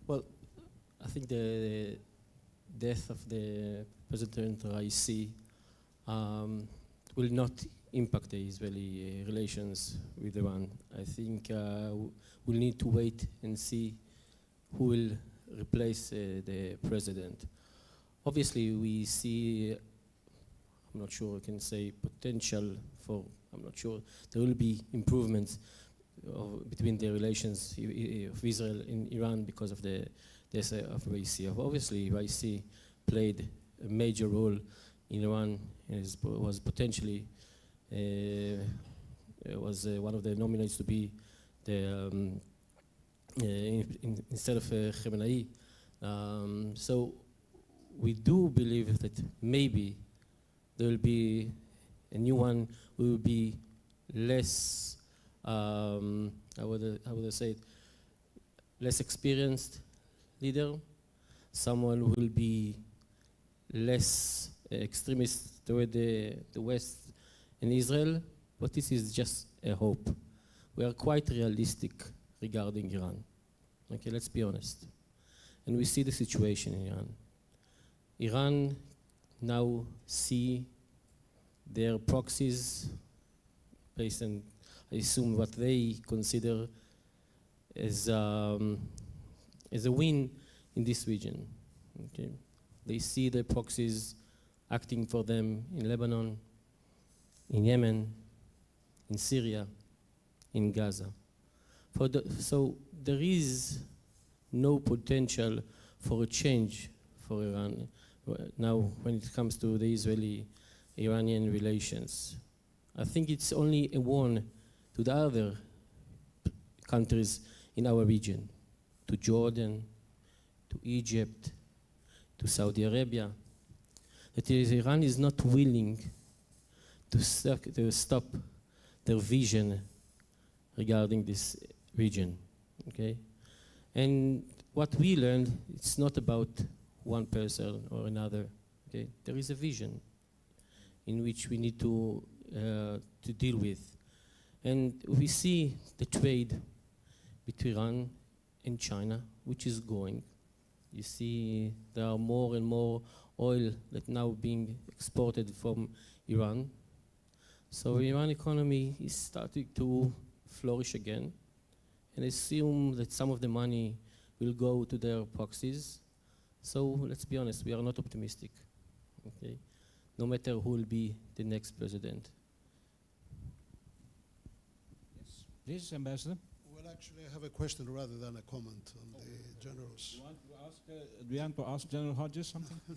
Well, I think the death of the President Raisi will not impact the Israeli relations with Iran. I think we'll need to wait and see who will replace the president. Obviously, we see, I'm not sure I can say potential for, I'm not sure, there will be improvements between the relations of Israel and Iran because of the death of Raisi. Obviously, Raisi played a major role in Iran and was potentially one of the nominees to be the instead of Khamenei. So we do believe that maybe there will be a new one who will be less, how would I say it, less experienced leader, someone who will be less extremist toward the West and Israel, but this is just a hope. We are quite realistic regarding Iran. Okay, let's be honest. And we see the situation in Iran. Iran now see their proxies based on, I assume, what they consider as a win in this region. Okay? They see the proxies acting for them in Lebanon, in Yemen, in Syria, in Gaza. So there is no potential for a change for Iran now when it comes to the Israeli-Iranian relations. I think it's only a warning to the other countries in our region, to Jordan, to Egypt, to Saudi Arabia, that Iran is not willing to stop their vision regarding this region, okay? And what we learned, it's not about one person or another, okay? There is a vision in which we need to deal with. And we see the trade between Iran and China, which is going. You see there are more and more oil that now being exported from Iran. So Iran economy is starting to flourish again, and assume that some of the money will go to their proxies. So let's be honest, we are not optimistic, okay? No matter who will be the next president. Yes, please, Ambassador. Well, actually, I have a question rather than a comment on the generals. Do you want to ask General Hodges something? I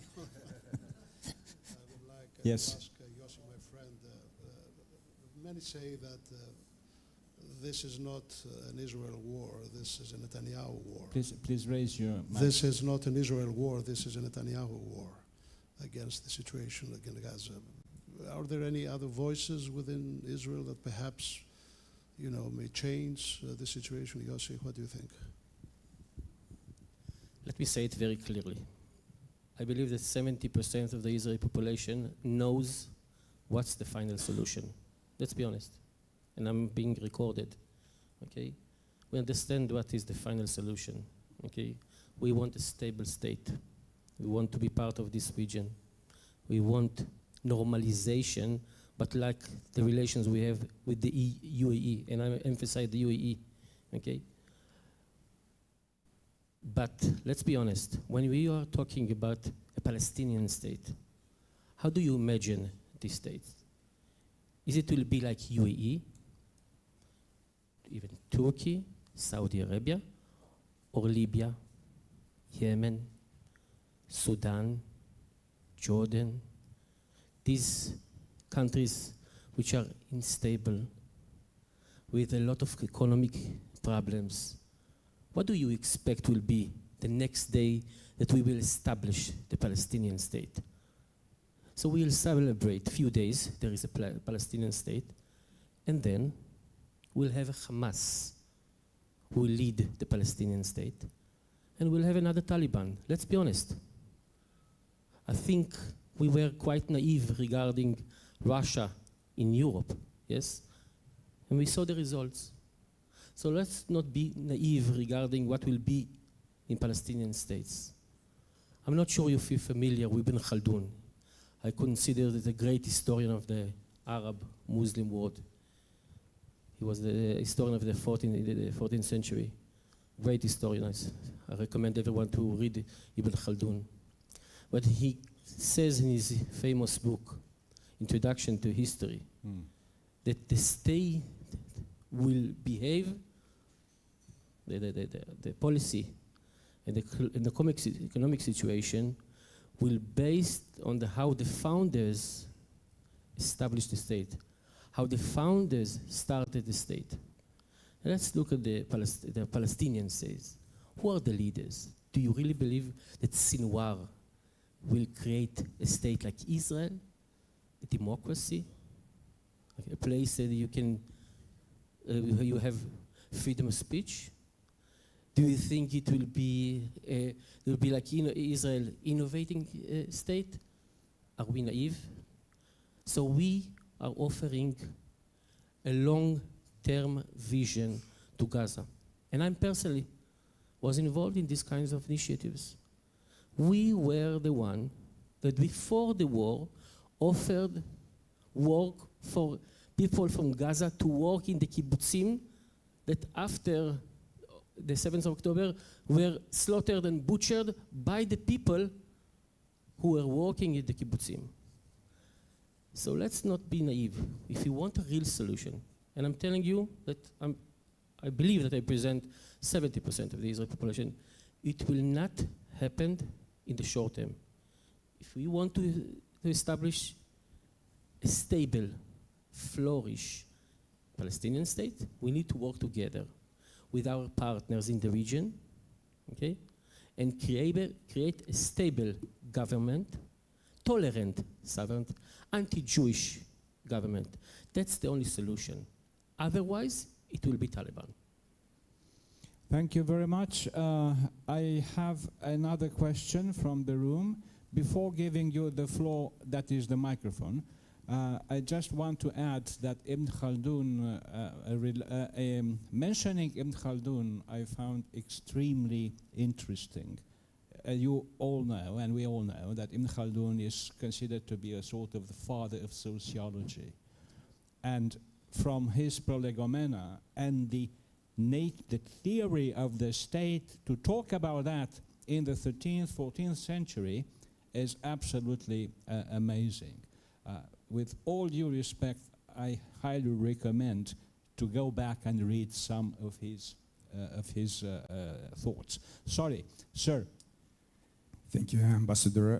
would like Yes. to ask Yossi, my friend. Many say that this is not an Israel war, this is a Netanyahu war. Please raise your mic. This is not an Israel war, this is a Netanyahu war against the situation against Gaza. Are there any other voices within Israel that perhaps, may change the situation? Yossi, what do you think? Let me say it very clearly. I believe that 70% of the Israeli population knows what's the final solution. Let's be honest. And I'm being recorded, okay? We understand what is the final solution, okay? We want a stable state. We want to be part of this region. We want normalization, but like the relations we have with the UAE, and I emphasize the UAE, okay? But let's be honest, when we are talking about a Palestinian state, how do you imagine this state? Is it will be like UAE, even Turkey, Saudi Arabia, or Libya, Yemen, Sudan, Jordan, these countries which are unstable, with a lot of economic problems? What do you expect will be the next day that we will establish the Palestinian state? So we'll celebrate a few days, there is a Palestinian state, and then we'll have a Hamas who will lead the Palestinian state, and we'll have another Taliban. Let's be honest. I think we were quite naive regarding Russia in Europe, yes? And we saw the results. So let's not be naive regarding what will be in Palestinian states. I'm not sure if you're familiar with Ibn Khaldun. I consider that a great historian of the Arab-Muslim world. He was the historian of the 14th century. Great historian. I recommend everyone to read Ibn Khaldun. But he says in his famous book, Introduction to History, that the state will behave, the policy and the economic situation will based on how the founders established the state, how the founders started the state. And let's look at the Palestinian states. Who are the leaders? Do you really believe that Sinwar will create a state like Israel, a democracy, a place that you can, you have freedom of speech? Do you think it will be like Israel innovating state? Are we naive? So we are offering a long-term vision to Gaza. And I personally was involved in these kinds of initiatives. We were the one that before the war offered work for people from Gaza to work in the kibbutzim that after the 7th of October were slaughtered and butchered by the people who were working in the kibbutzim. So let's not be naive. If you want a real solution, and I'm telling you that I believe that I present 70% of the Israeli population, it will not happen in the short term. If we want to establish a stable, flourish Palestinian state, we need to work together with our partners in the region, okay, and create a stable government, tolerant, sovereign, anti-Jewish government. That's the only solution. Otherwise, it will be Taliban. Thank you very much. I have another question from the room. Before giving you the floor, that is the microphone, I just want to add that Ibn Khaldun, mentioning Ibn Khaldun, I found extremely interesting. You all know, and we all know, that Ibn Khaldun is considered to be a sort of the father of sociology. And from his Prolegomena and the theory of the state, to talk about that in the 13th, 14th century is absolutely amazing. With all due respect, I highly recommend to go back and read some of his thoughts. Sorry, sir. Thank you, Ambassador,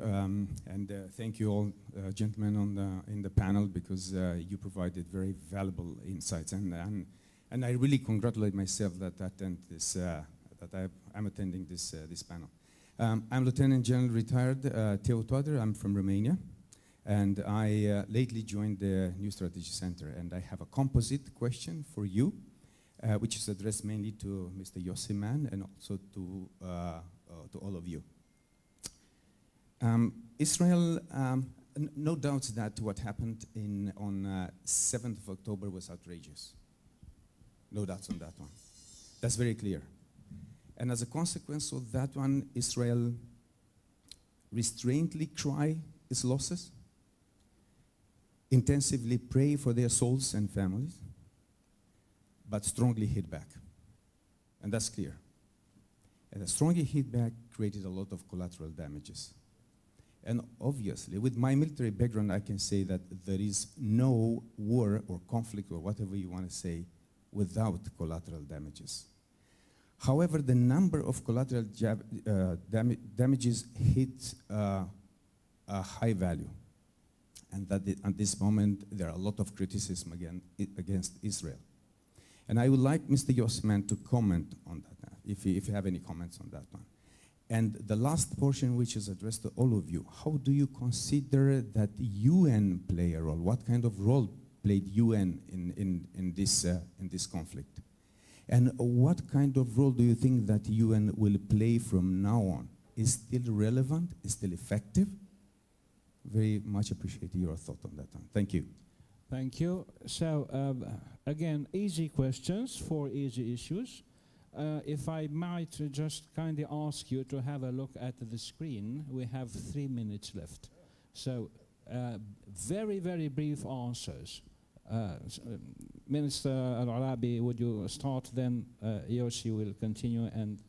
and thank you all gentlemen in the panel, because you provided very valuable insights. And And I really congratulate myself that I'm attending this panel. I'm Lieutenant General retired Theo Toader. I'm from Romania. And I lately joined the New Strategy Center. And I have a composite question for you, which is addressed mainly to Mr. Yossi Mann and also to all of you. Israel, no doubts that what happened on 7th of October was outrageous. No doubts on that one. That's very clear. And as a consequence of that one, Israel restrainedly cry its losses, intensively pray for their souls and families, but strongly hit back. And that's clear. And the strongly hit back created a lot of collateral damages. And obviously, with my military background, I can say that there is no war or conflict or whatever you want to say without collateral damages. However, the number of collateral damages hit a high value. And that at this moment, there are a lot of criticism against Israel. And I would like Mr. Yossi Mann to comment on that, if you have any comments on that one. And the last portion, which is addressed to all of you, how do you consider that UN play a role? What kind of role played UN in this conflict? And what kind of role do you think that UN will play from now on? Is still relevant? Is still effective? Very much appreciate your thought on that one. Thank you. Thank you. So, again, easy questions for easy issues. If I might just kindly ask you to have a look at the screen, we have 3 minutes left. So, very, very brief answers. Minister Al-Arabi, would you start, then Yossi will continue, and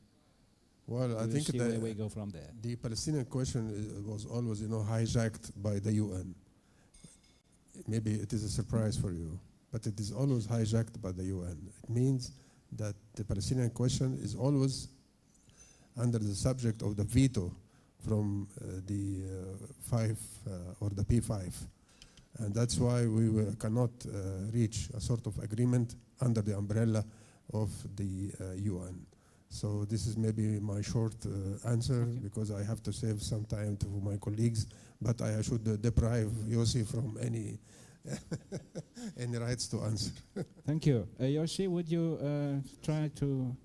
well, I think where we go from there. The Palestinian question was always, hijacked by the UN. Maybe it is a surprise for you, but it is always hijacked by the UN. It means that the Palestinian question is always under the subject of the veto from the or the P5. And that's why we cannot reach a sort of agreement under the umbrella of the UN. So this is maybe my short answer, because I have to save some time to my colleagues, but I should deprive Yossi from any any rights to answer. Thank you. Yossi, would you try to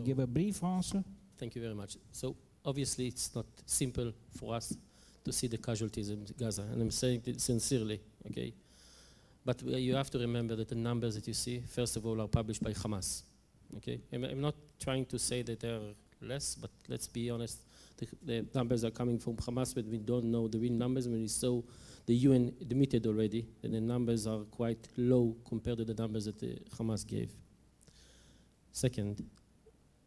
give a brief answer? Thank you very much. So obviously it's not simple for us to see the casualties in Gaza, and I'm saying it sincerely, okay? But you have to remember that the numbers that you see, first of all, are published by Hamas, okay? I'm not trying to say that they're less, but let's be honest, the numbers are coming from Hamas, but we don't know the real numbers. When we saw the UN admitted already that the numbers are quite low compared to the numbers that the Hamas gave. Second,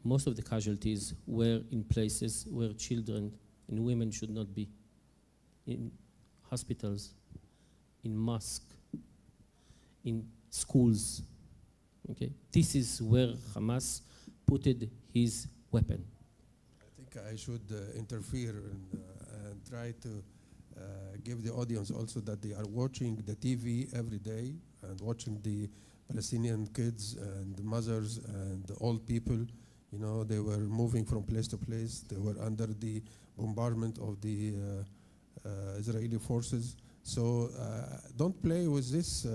most of the casualties were in places where children and women should not be. In hospitals, in mosques, in schools. Okay, this is where Hamas put his weapon. I think I should interfere and try to give the audience also that they are watching the TV every day and watching the Palestinian kids and the mothers and the old people. They were moving from place to place. They were under the bombardment of the Israeli forces. So don't play with this,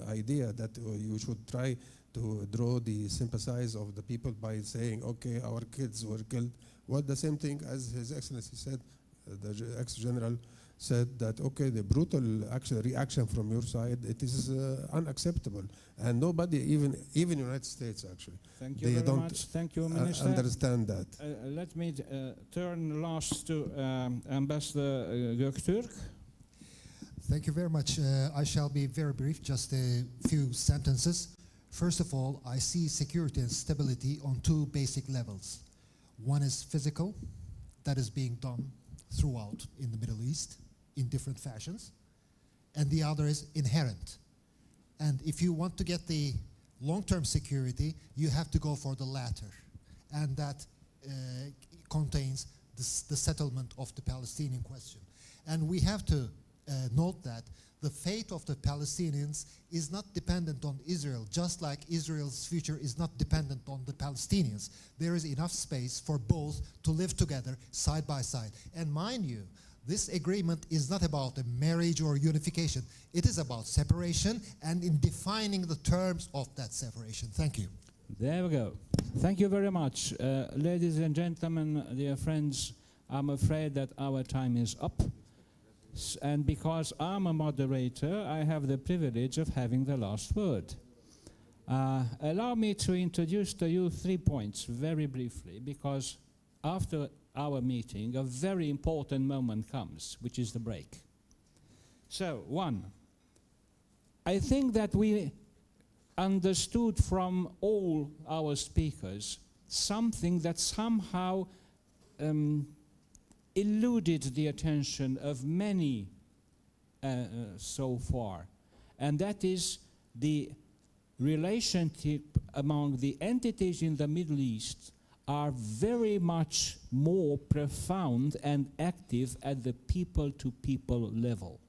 idea that you should try to draw the sympathize of the people by saying, okay, our kids were killed. Well, the same thing as His Excellency said, the ex-general said that, okay, the brutal reaction from your side, it is unacceptable. And nobody, even United States, actually, Thank you they very don't much. Thank you, Minister. understand that. Let me turn last to Ambassador Göktürk. Thank you very much. I shall be very brief, just a few sentences. First of all, I see security and stability on 2 basic levels. One is physical, that is being done throughout in the Middle East in different fashions, and the other is inherent. And if you want to get the long-term security, you have to go for the latter, and that contains the settlement of the Palestinian question. And we have to note that the fate of the Palestinians is not dependent on Israel, just like Israel's future is not dependent on the Palestinians. There is enough space for both to live together side by side. And mind you, this agreement is not about a marriage or unification. It is about separation and in defining the terms of that separation. Thank you. There we go. Thank you very much. Ladies and gentlemen, dear friends, I'm afraid that our time is up. And because I'm a moderator, I have the privilege of having the last word. Allow me to introduce to you 3 points very briefly, because after our meeting, a very important moment comes, which is the break. So, 1, I think that we understood from all our speakers something that somehow eluded the attention of many so far, and that is the relationship among the entities in the Middle East are very much more profound and active at the people-to-people level.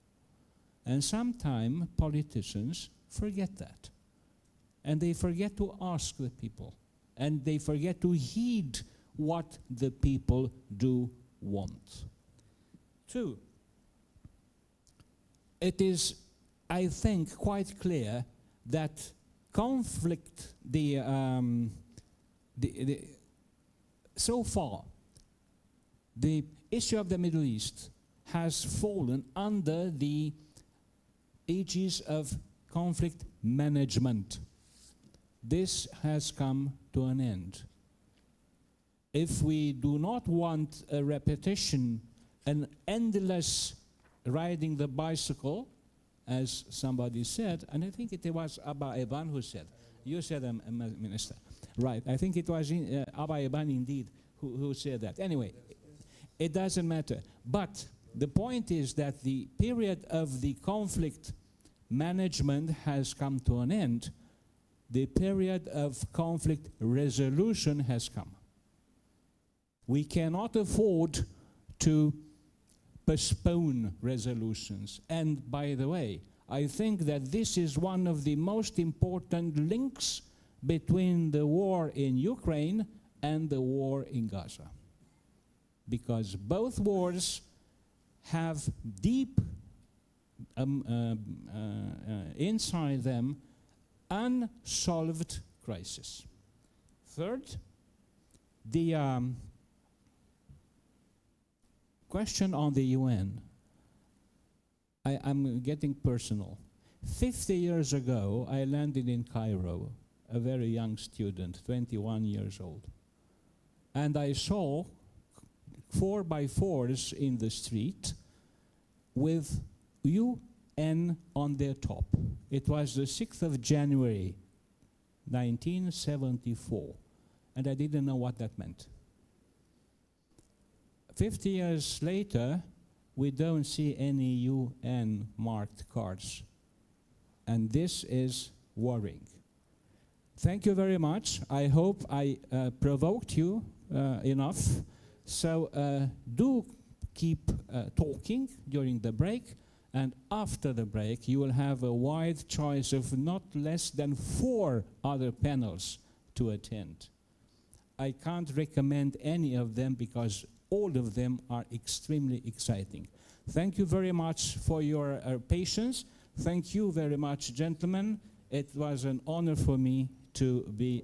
And sometimes politicians forget that. And they forget to ask the people. And they forget to heed what the people do want. 2, it is, I think, quite clear that conflict, so far, the issue of the Middle East has fallen under the aegis of conflict management. This has come to an end. If we do not want a repetition, an endless riding the bicycle, as somebody said, and I think it was Abba Eban who said, you said, Minister, right, I think it was Abba Eban indeed who said that. Anyway, it doesn't matter. But the point is that the period of the conflict management has come to an end. The period of conflict resolution has come. We cannot afford to postpone resolutions. And by the way, I think that this is one of the most important links between the war in Ukraine and the war in Gaza. Because both wars have deep inside them unsolved crisis. Third, the question on the UN. I'm getting personal. 50 years ago, I landed in Cairo, a very young student, 21 years old. And I saw 4x4s in the street with UN on their top. It was the 6th of January, 1974. And I didn't know what that meant. 50 years later, we don't see any UN marked cards. And this is worrying. Thank you very much. I hope I provoked you enough. So do keep talking during the break. And after the break, you will have a wide choice of not less than 4 other panels to attend. I can't recommend any of them because all of them are extremely exciting. Thank you very much for your patience. Thank you very much, gentlemen. It was an honor for me to be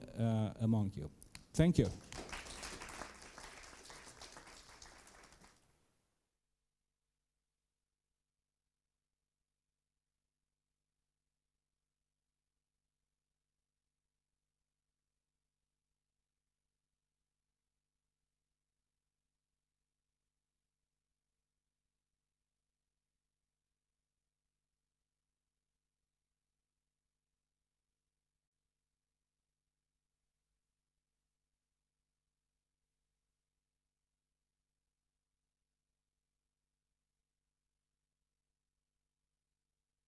among you. Thank you.